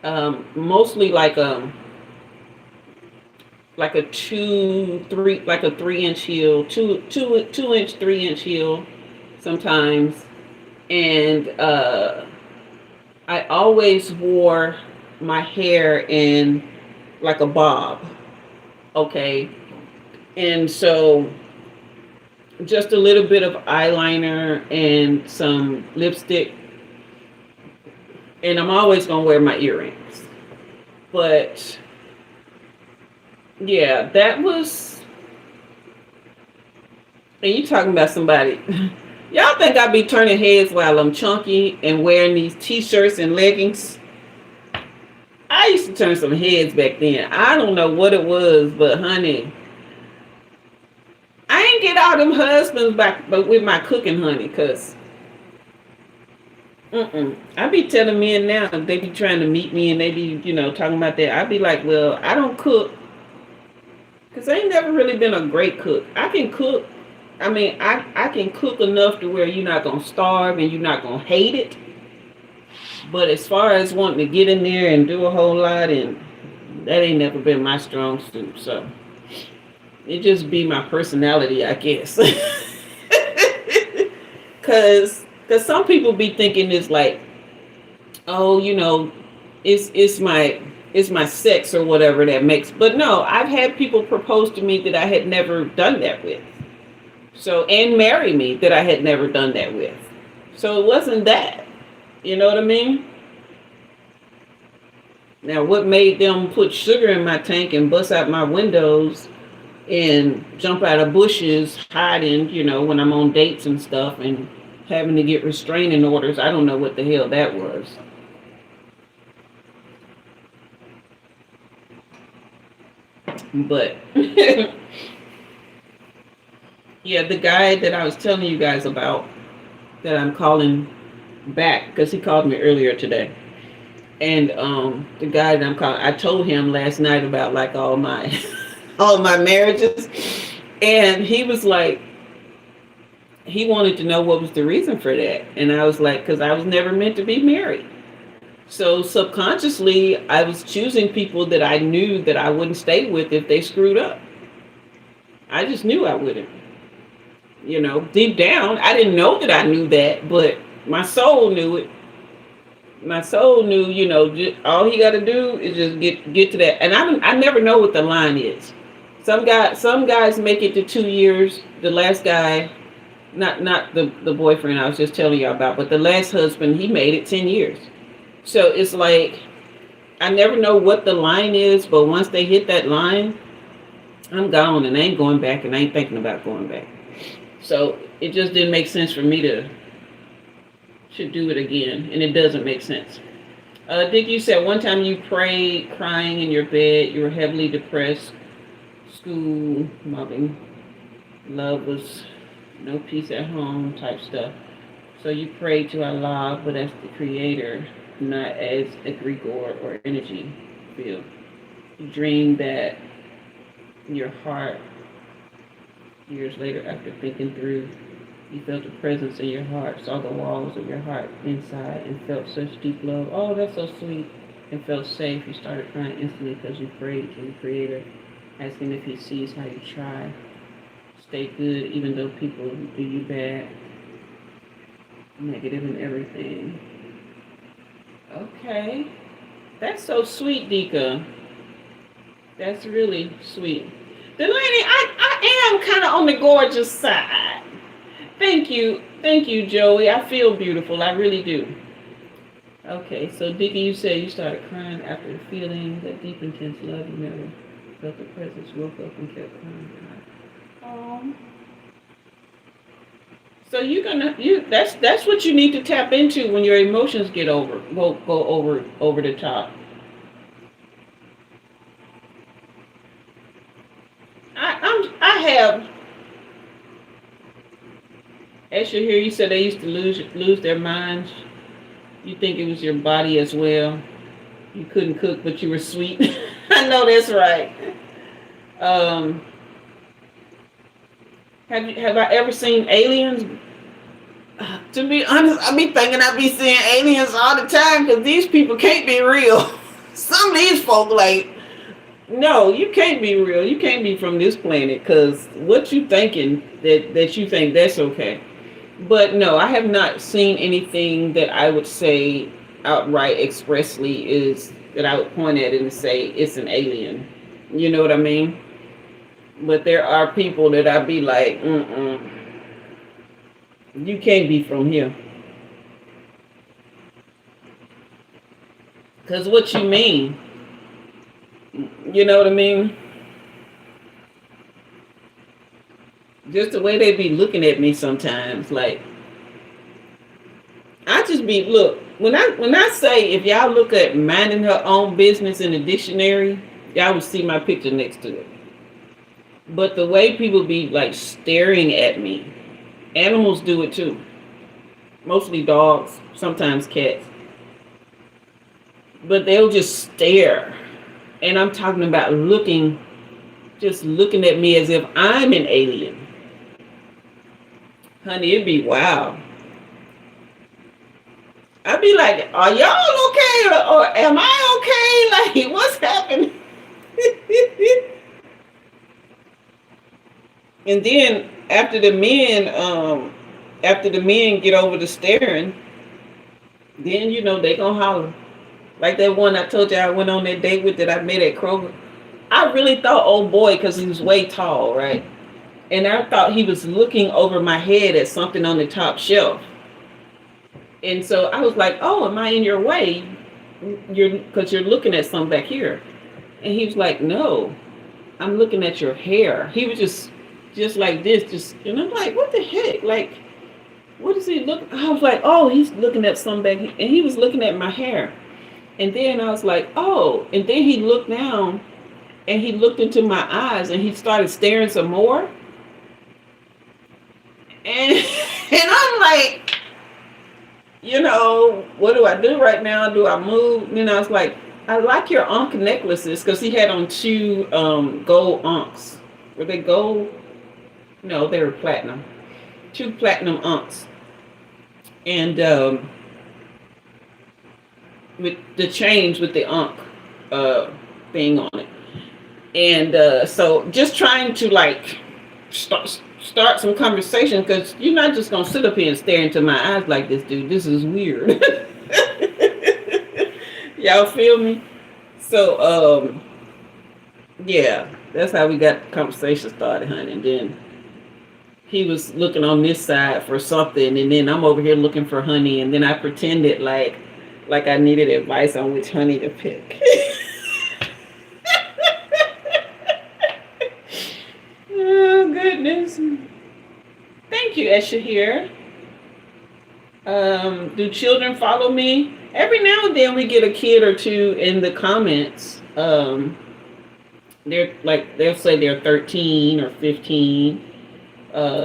mostly like a 3-inch heel, 2-inch, 3-inch heel sometimes. And I always wore my hair in like a bob. Okay. And so just a little bit of eyeliner and some lipstick. And I'm always going to wear my earrings. But yeah, that was. And you talking about somebody. Y'all think I be turning heads while I'm chunky and wearing these t-shirts and leggings? I used to turn some heads back then. I don't know what it was, but honey, I ain't get all them husbands back, but with my cooking, honey, because I be telling men now, they be trying to meet me and they be, talking about that. I be like, well, I don't cook because I ain't never really been a great cook. I can cook. I mean, I can cook enough to where you're not going to starve and you're not going to hate it. But as far as wanting to get in there and do a whole lot, and that ain't never been my strong suit. So it just be my personality, I guess. Cause some people be thinking it's like, oh, it's my sex or whatever that makes. But no, I've had people propose to me that I had never done that with. So, and marry me that I had never done that with. So it wasn't that. You know what I mean? Now, what made them put sugar in my tank and bust out my windows and jump out of bushes, hiding, when I'm on dates and stuff and having to get restraining orders, I don't know what the hell that was. But yeah, the guy that I was telling you guys about, that I'm calling back, because he called me earlier today. And the guy that I'm calling, I told him last night about like all my marriages. And he was like, he wanted to know what was the reason for that. And I was like, because I was never meant to be married. So subconsciously, I was choosing people that I knew that I wouldn't stay with if they screwed up. I just knew I wouldn't. Deep down, I didn't know that I knew that, but my soul knew it. My soul knew, all he got to do is just get to that. And I never know what the line is. Some guys make it to 2 years. The last guy, not the boyfriend I was just telling you about, but the last husband, he made it 10 years. So it's like, I never know what the line is, but once they hit that line, I'm gone and I ain't going back and I ain't thinking about going back. So it just didn't make sense for me to do it again, and it doesn't make sense. Dick, you said one time you prayed crying in your bed, you were heavily depressed, school, mobbing, love was no peace at home type stuff. So you prayed to Allah, but as the creator, not as egregore or energy field. You dreamed that your heart, years later after thinking through You felt the presence in your heart, saw the walls of your heart inside, and felt such deep love. Oh, that's so sweet. And felt safe. You started crying instantly because you prayed to the Creator, asking if He sees how you try. Stay good even though people do you bad, negative and everything. Okay. That's so sweet, Dika. That's really sweet. Delaney, I am kind of on the gorgeous side. Thank you. Thank you, Joey. I feel beautiful. I really do. Okay, so Dickie, you said you started crying after feeling that deep, intense love. You never felt the presence, woke up and kept crying. So that's what you need to tap into when your emotions go over the top. I have. As you hear, you said they used to lose their minds. You think it was your body as well. You couldn't cook, but you were sweet. I know that's right. Have I ever seen aliens? To be honest, I be thinking I be seeing aliens all the time because these people can't be real. Some of these folk like, no, you can't be real. You can't be from this planet because what you thinking that you think that's okay. But no, I have not seen anything that I would say outright expressly is that I would point at it and say it's an alien. You know what I mean? But there are people that I'd be like, you can't be from here. Because what you mean? You know what I mean? Just the way they be looking at me sometimes, like I just be look when I say if y'all look at minding her own business in the dictionary, y'all will see my picture next to it. But the way people be like staring at me, animals do it too. Mostly dogs, sometimes cats. But they'll just stare. And I'm talking about just looking at me as if I'm an alien. Honey, it'd be wild. I'd be like, are y'all okay? Or am I okay? Like, what's happening? And then after the men get over the staring, then they gonna holler. Like that one I told you I went on that date with that I met at Kroger. I really thought, oh boy, because he was way tall, right? And I thought he was looking over my head at something on the top shelf. And so I was like, oh, am I in your way? Because you're looking at something back here. And he was like, no, I'm looking at your hair. He was just like this, and I'm like, what the heck? Like, what is he looking? I was like, oh, he's looking at something back here. And he was looking at my hair. And then I was like, oh, and then he looked down and he looked into my eyes and he started staring some more. And I'm like, what do I do right now? Do I move? I was like, I like your Ankh necklaces because he had on 2 gold Ankhs. Were they gold? No, they were platinum. 2 platinum Ankhs. And with the chains with the Ankh thing on it. And so just trying to like start some conversation because you're not just going to sit up here and stare into my eyes like this, dude. This is weird. Y'all feel me? So, yeah, that's how we got the conversation started, honey. And then he was looking on this side for something, and then I'm over here looking for honey, and then I pretended like I needed advice on which honey to pick. Oh, goodness. Thank you, Eshahir. Do children follow me? Every now and then we get a kid or two in the comments. They'll say they're 13 or 15,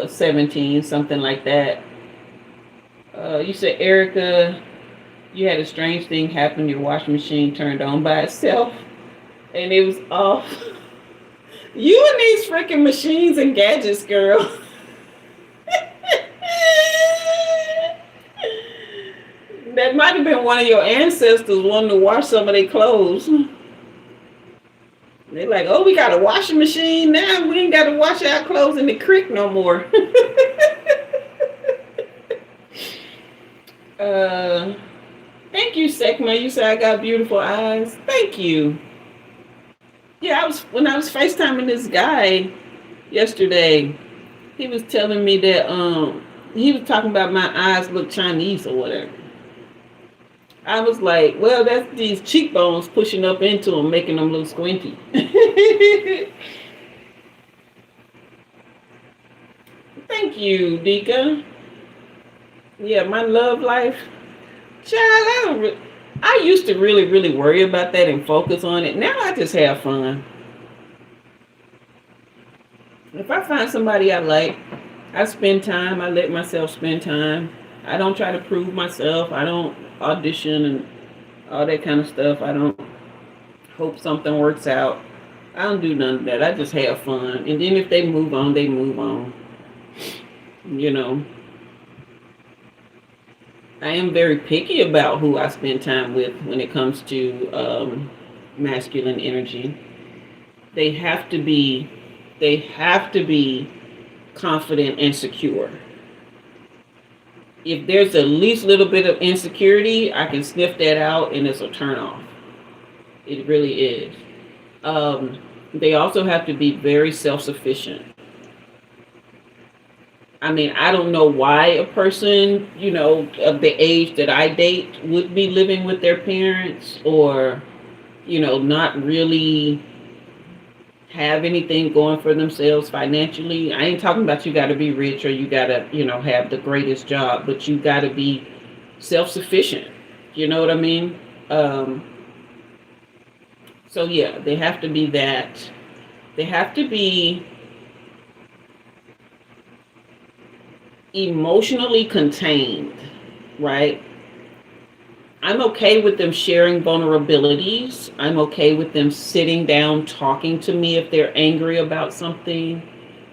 17, something like that. You said, Erica, you had a strange thing happen. Your washing machine turned on by itself and it was off. You and these freaking machines and gadgets, girl. It might have been one of your ancestors wanting to wash some of their clothes. They're like, oh, we got a washing machine now. We ain't got to wash our clothes in the creek no more. Thank you, Sekma. You said I got beautiful eyes. Thank you. Yeah, when I was FaceTiming this guy yesterday, he was telling me that he was talking about my eyes look Chinese or whatever. I was like, well, that's these cheekbones pushing up into them, making them look squinty. Thank you, Dika. Yeah, my love life. Child, I used to really, really worry about that and focus on it. Now I just have fun. If I find somebody I like, I spend time. I let myself spend time. I don't try to prove myself. I don't audition and all that kind of stuff. I don't hope something works out. I don't do none of that. I just have fun. And then if they move on, they move on. You know. I am very picky about who I spend time with when it comes to masculine energy. They have to be confident and secure. If there's the least little bit of insecurity, I can sniff that out and it's a turn off. It really is. They also have to be very self-sufficient. I mean, I don't know why a person, of the age that I date would be living with their parents or, not really have anything going for themselves financially. I ain't talking about you got to be rich or you got to, have the greatest job, but you got to be self-sufficient. You know what I mean? So yeah, they have to be that. They have to be emotionally contained, right? I'm okay with them sharing vulnerabilities. I'm okay with them sitting down talking to me if they're angry about something.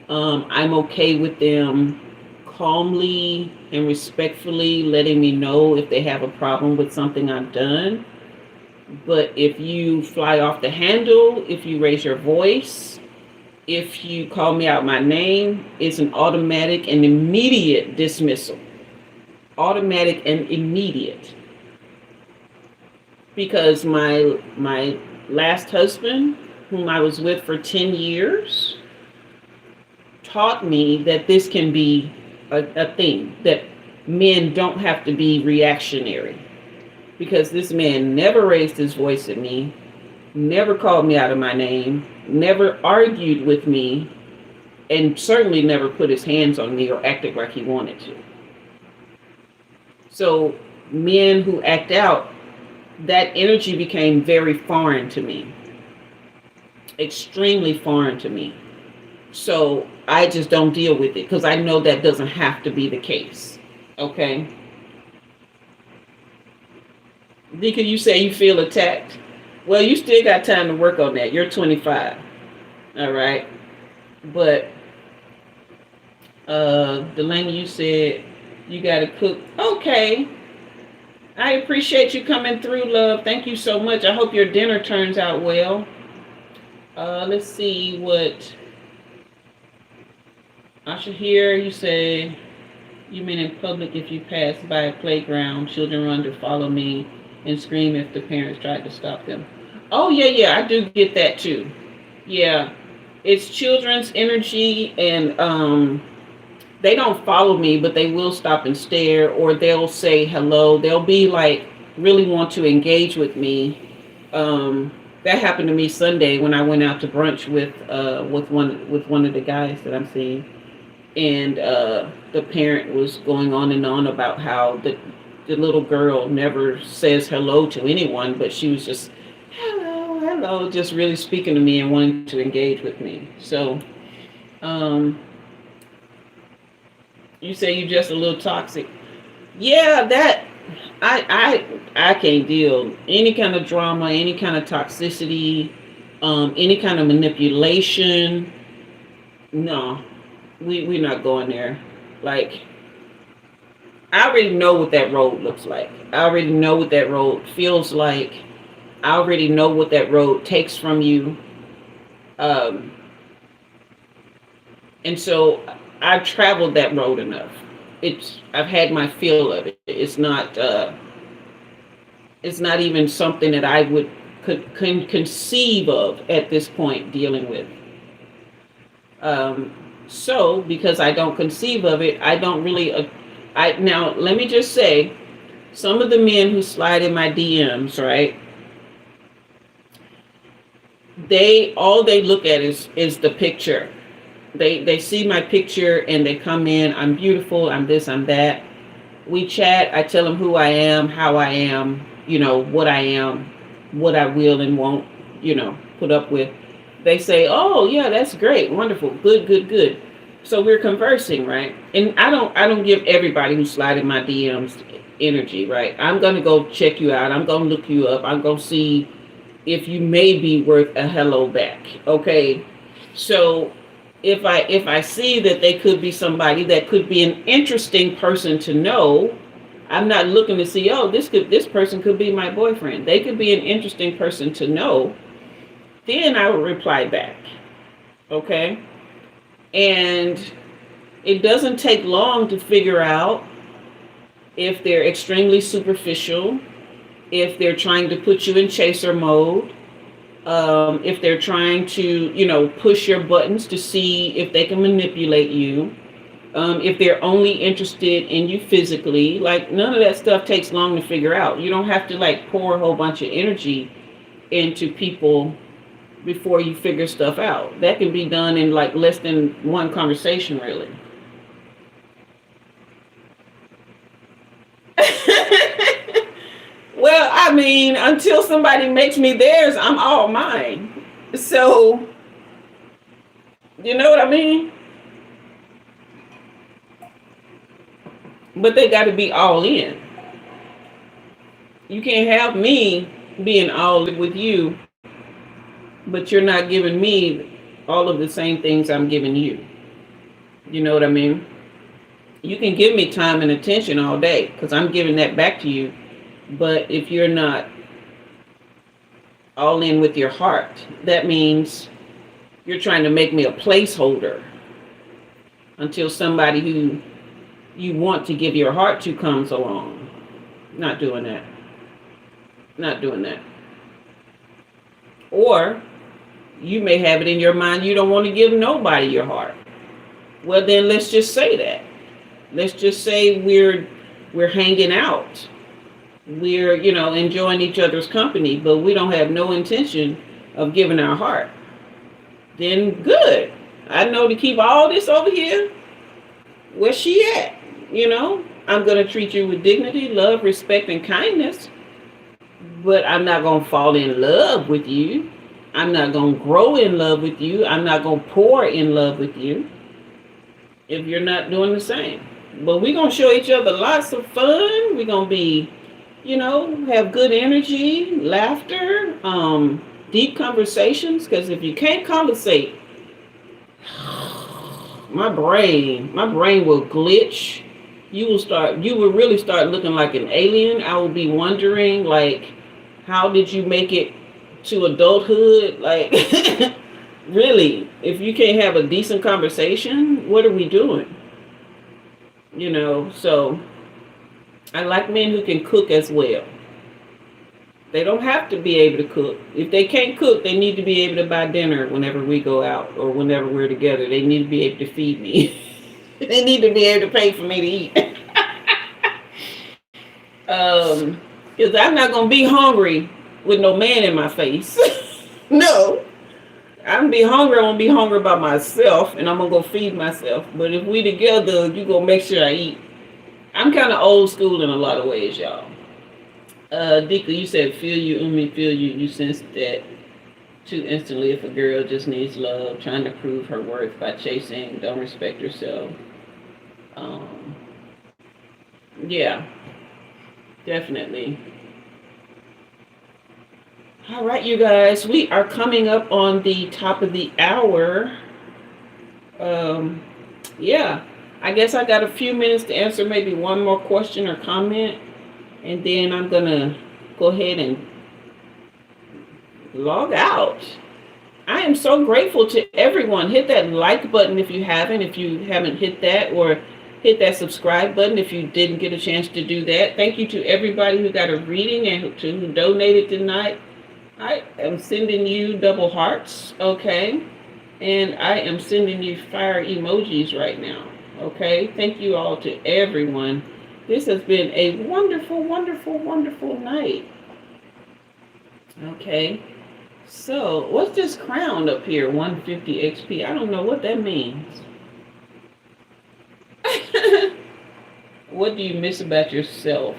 I'm okay with them calmly and respectfully letting me know if they have a problem with something I've done. But if you fly off the handle, if you raise your voice, if you call me out my name, it's an automatic and immediate dismissal. Automatic and immediate. Because my last husband, whom I was with for 10 years, taught me that this can be a thing, that men don't have to be reactionary. Because this man never raised his voice at me, never called me out of my name, never argued with me, and certainly never put his hands on me or acted like he wanted to. So men who act out, that energy became very foreign to me. Extremely foreign to me. So I just don't deal with it because I know that doesn't have to be the case. Okay? Dika, you say you feel attacked. Well, you still got time to work on that. You're 25. All right. But Delaney, you said you got to cook. Okay. I appreciate you coming through, love. Thank you so much. I hope your dinner turns out well. Let's see what I should hear. You say you mean in public if you pass by a playground, children run to follow me and scream if the parents tried to stop them. Oh, yeah, I do get that too. Yeah, it's children's energy and they don't follow me, but they will stop and stare or they'll say hello. They'll be like, really want to engage with me. That happened to me Sunday when I went out to brunch with one of the guys that I'm seeing. And the parent was going on and on about how the little girl never says hello to anyone, but she was just, hello, just really speaking to me and wanting to engage with me. So, you say you're just a little toxic. Yeah, that, I can't deal. Any kind of drama, any kind of toxicity, any kind of manipulation. No, we're not going there. Like, I already know what that road looks like. I already know what that road feels like. I already know what that road takes from you. Um, and so I've traveled that road enough. I've had my fill of it. It's not even something that I would could conceive of at this point dealing with. Um, so because I don't conceive of it, I don't really. I now let me just say, some of the men who slide in my DMs, right? They all they look at is the picture. They see my picture and they come in. I'm beautiful. I'm this. I'm that. We chat. I tell them who I am, how I am. What I am, what I will and won't. Put up with. They say, "Oh yeah, that's great, wonderful, good, good, good." So we're conversing, right? And I don't give everybody who slide in my DMs energy, right? I'm gonna go check you out. I'm gonna look you up. I'm gonna see if you may be worth a hello back. Okay. So if I see that they could be somebody that could be an interesting person to know, I'm not looking to see, oh, this person could be my boyfriend. They could be an interesting person to know. Then I will reply back. Okay. And it doesn't take long to figure out if they're extremely superficial, if they're trying to put you in chaser mode, if they're trying to, push your buttons to see if they can manipulate you, if they're only interested in you physically. Like, none of that stuff takes long to figure out. You don't have to like pour a whole bunch of energy into people before you figure stuff out. That can be done in like less than one conversation, really. Well, I mean, until somebody makes me theirs, I'm all mine. So, you know what I mean? But they got to be all in. You can't have me being all in with you, but you're not giving me all of the same things I'm giving you. You know what I mean? You can give me time and attention all day because I'm giving that back to you. But if you're not all in with your heart, that means you're trying to make me a placeholder until somebody who you want to give your heart to comes along. Not doing that. Not doing that. Or you may have it in your mind you don't want to give nobody your heart. Well, then let's just say that. Let's just say we're hanging out. We're, enjoying each other's company, but we don't have no intention of giving our heart. Then good. I know to keep all this over here. Where's she at? I'm going to treat you with dignity, love, respect, and kindness. But I'm not going to fall in love with you. I'm not going to grow in love with you. I'm not going to pour in love with you if you're not doing the same. But we're going to show each other lots of fun. We're going to be, have good energy, laughter, deep conversations. Because if you can't conversate, my brain will glitch. You will really start looking like an alien. I will be wondering, like, how did you make it to adulthood? Like, really, if you can't have a decent conversation, what are we doing? So I like men who can cook as well. They don't have to be able to cook. If they can't cook, they need to be able to buy dinner whenever we go out or whenever we're together. They need to be able to feed me. They need to be able to pay for me to eat. Because I'm not going to be hungry with no man in my face. No. I'm going to be hungry. I'm going to be hungry by myself, and I'm going to go feed myself. But if we together, you going to make sure I eat. I'm kind of old school in a lot of ways, y'all. Dika, you said, feel you, Umi, feel you. You sense that too instantly if a girl just needs love, trying to prove her worth by chasing, don't respect herself. Yeah, definitely. All right, you guys, we are coming up on the top of the hour. Yeah. I guess I got a few minutes to answer maybe one more question or comment, and then I'm gonna go ahead and log out. I am so grateful to everyone. Hit that like button if you haven't. If you haven't hit that, or hit that subscribe button if you didn't get a chance to do that. Thank you to everybody who got a reading and who donated tonight. I am sending you double hearts, okay? And I am sending you fire emojis right now, okay? Thank you all to everyone. This has been a wonderful, wonderful, wonderful night. Okay. So, what's this crown up here? 150 XP. I don't know what that means. What do you miss about yourself?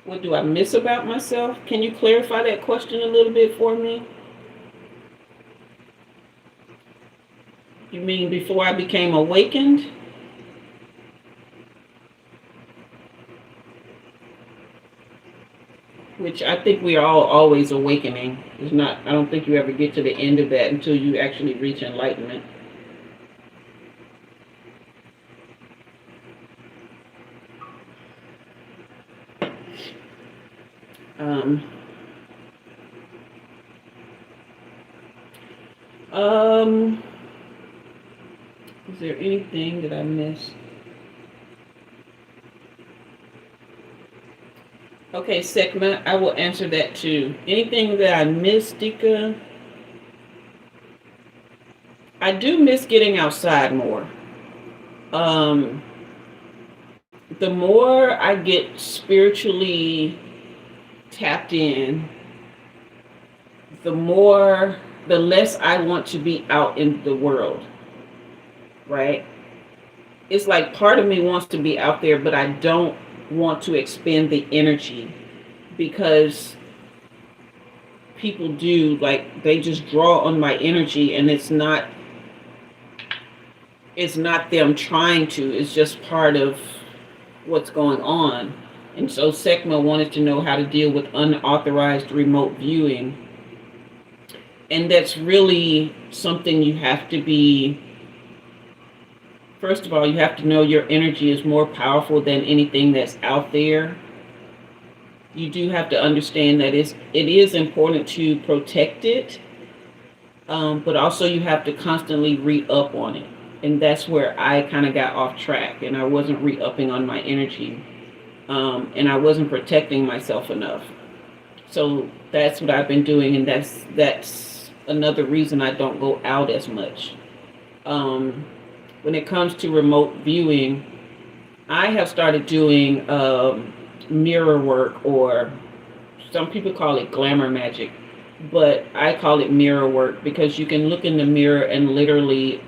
What do I miss about myself? Can you clarify that question a little bit for me? You mean before I became awakened? Which I think we are all always awakening. It's not, I don't think you ever get to the end of that until you actually reach enlightenment. Is there anything that I missed? Okay, Sekma, I will answer that too. Anything that I missed, Dika? I do miss getting outside more. The more I get spiritually tapped in, the less I want to be out in the world, right? It's like part of me wants to be out there, but I don't want to expend the energy, because people do, like, they just draw on my energy, and it's not them trying to, it's just part of what's going on. And so Sekma wanted to know how to deal with unauthorized remote viewing. And that's really something you have to be, first of all, you have to know your energy is more powerful than anything that's out there. You do have to understand that it is important to protect it, but also you have to constantly re-up on it. And that's where I kind of got off track, and I wasn't re-upping on my energy, and I wasn't protecting myself enough. So that's what I've been doing, and that's another reason I don't go out as much. When it comes to remote viewing, I have started doing mirror work, or some people call it glamour magic, but I call it mirror work, because you can look in the mirror and literally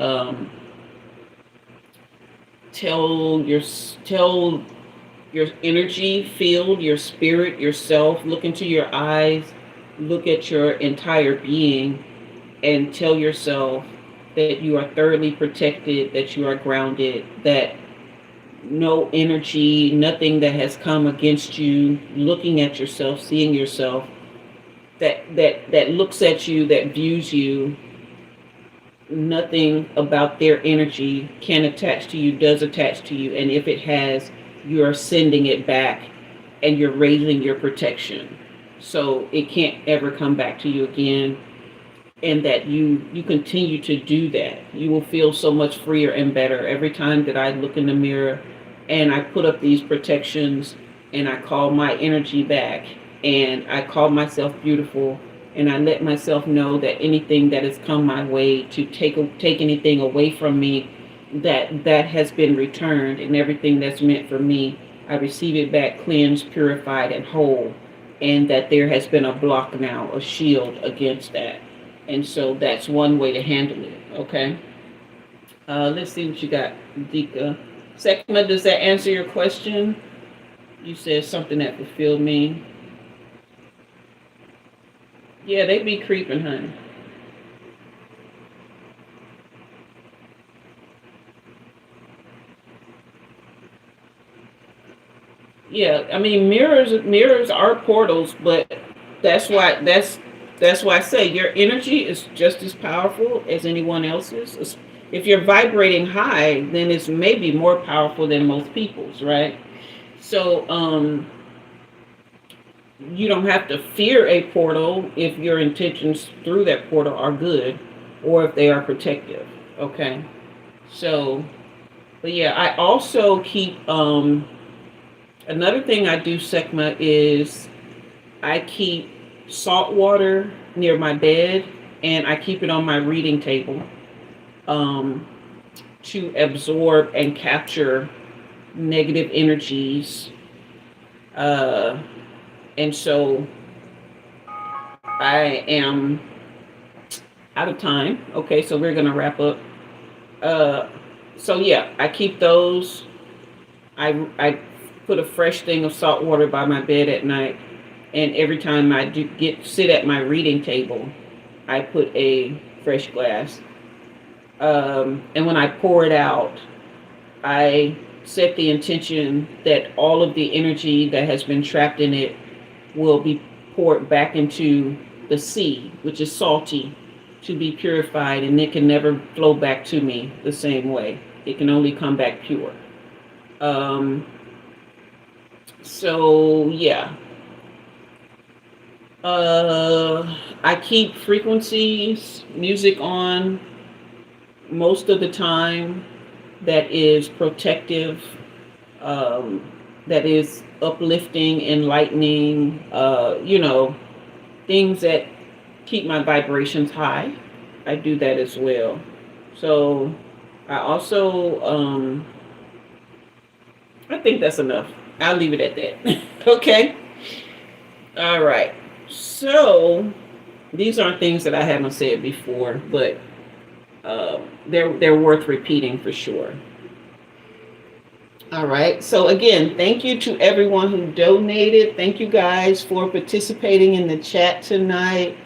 tell your energy field, your spirit, yourself, look into your eyes, look at your entire being, and tell yourself that you are thoroughly protected, that you are grounded, that no energy, nothing that has come against you, looking at yourself, seeing yourself, that looks at you, that views you, nothing about their energy can attach to you, does attach to you. And if it has, you're sending it back, and you're raising your protection, so it can't ever come back to you again. And that you continue to do that, you will feel so much freer and better every time that I look in the mirror and I put up these protections, and I call my energy back, and I call myself beautiful, and I let myself know that anything that has come my way to take anything away from me, that has been returned, and everything that's meant for me, I receive it back cleansed, purified, and whole, and that there has been a block now, a shield against that. And so that's one way to handle it, okay? Let's see what you got, Dika. Sekma, does that answer your question? You said something that fulfilled me. Yeah, they be creeping, honey. Yeah, I mean, mirrors are portals, but that's why I say your energy is just as powerful as anyone else's, if you're vibrating high, then it's maybe more powerful than most people's, right? So you don't have to fear a portal if your intentions through that portal are good or if they are protective. Okay. So, but yeah, I also keep another thing I do, Sekma, is I keep salt water near my bed and I keep it on my reading table um, to absorb and capture negative energies. Uh, and so I am out of time. Okay, so we're going to wrap up. Uh, so yeah, I keep those. I put a fresh thing of salt water by my bed at night, and every time I do sit at my reading table, I put a fresh glass. And when I pour it out, I set the intention that all of the energy that has been trapped in it will be poured back into the sea, which is salty, to be purified, and it can never flow back to me the same way. It can only come back pure. So yeah. I keep frequencies, music on most of the time that is protective, that is uplifting, enlightening, things that keep my vibrations high. I do that as well. So I also, I think that's enough. I'll leave it at that. Okay. All right. So these aren't things that I haven't said before, but they're worth repeating for sure. All right. So again, thank you to everyone who donated. Thank you guys for participating in the chat tonight.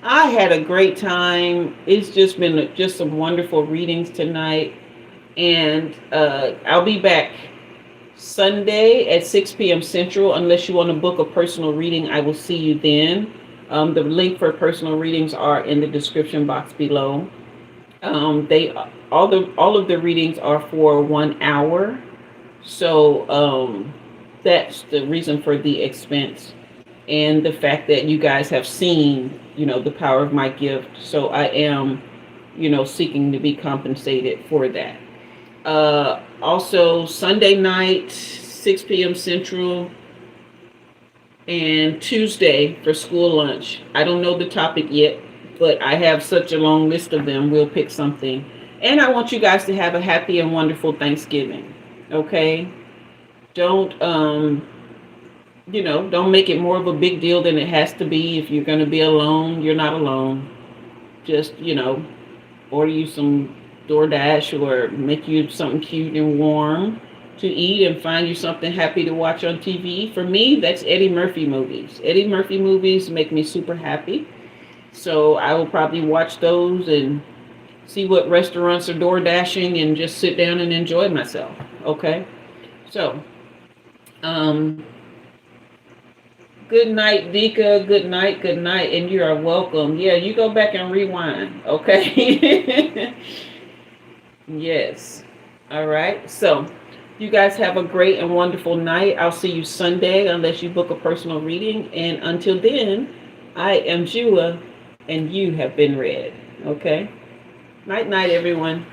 I had a great time. It's just been just some wonderful readings tonight. And I'll be back Sunday at 6 p.m. Central. Unless you want to book a personal reading, I will see you then. The link for personal readings are in the description box below. All of the readings are for 1 hour. So that's the reason for the expense and the fact that you guys have seen, the power of my gift. So I am, seeking to be compensated for that. Also Sunday night, 6 p.m. Central, and Tuesday for school lunch. I don't know the topic yet, but I have such a long list of them. We'll pick something. And I want you guys to have a happy and wonderful Thanksgiving. Okay? Don't don't make it more of a big deal than it has to be. If you're going to be alone, you're not alone. Just, order you some DoorDash or make you something cute and warm to eat and find you something happy to watch on TV. For me, that's Eddie Murphy movies. Eddie Murphy movies make me super happy. So I will probably watch those and see what restaurants are DoorDashing and just sit down and enjoy myself. Okay? So, good night, Dika. Good night, and you are welcome. Yeah, you go back and rewind. Okay? Yes. All right. So, you guys have a great and wonderful night. I'll see you Sunday unless you book a personal reading. And until then, I am Jua, and you have been read. Okay? Night, night, everyone.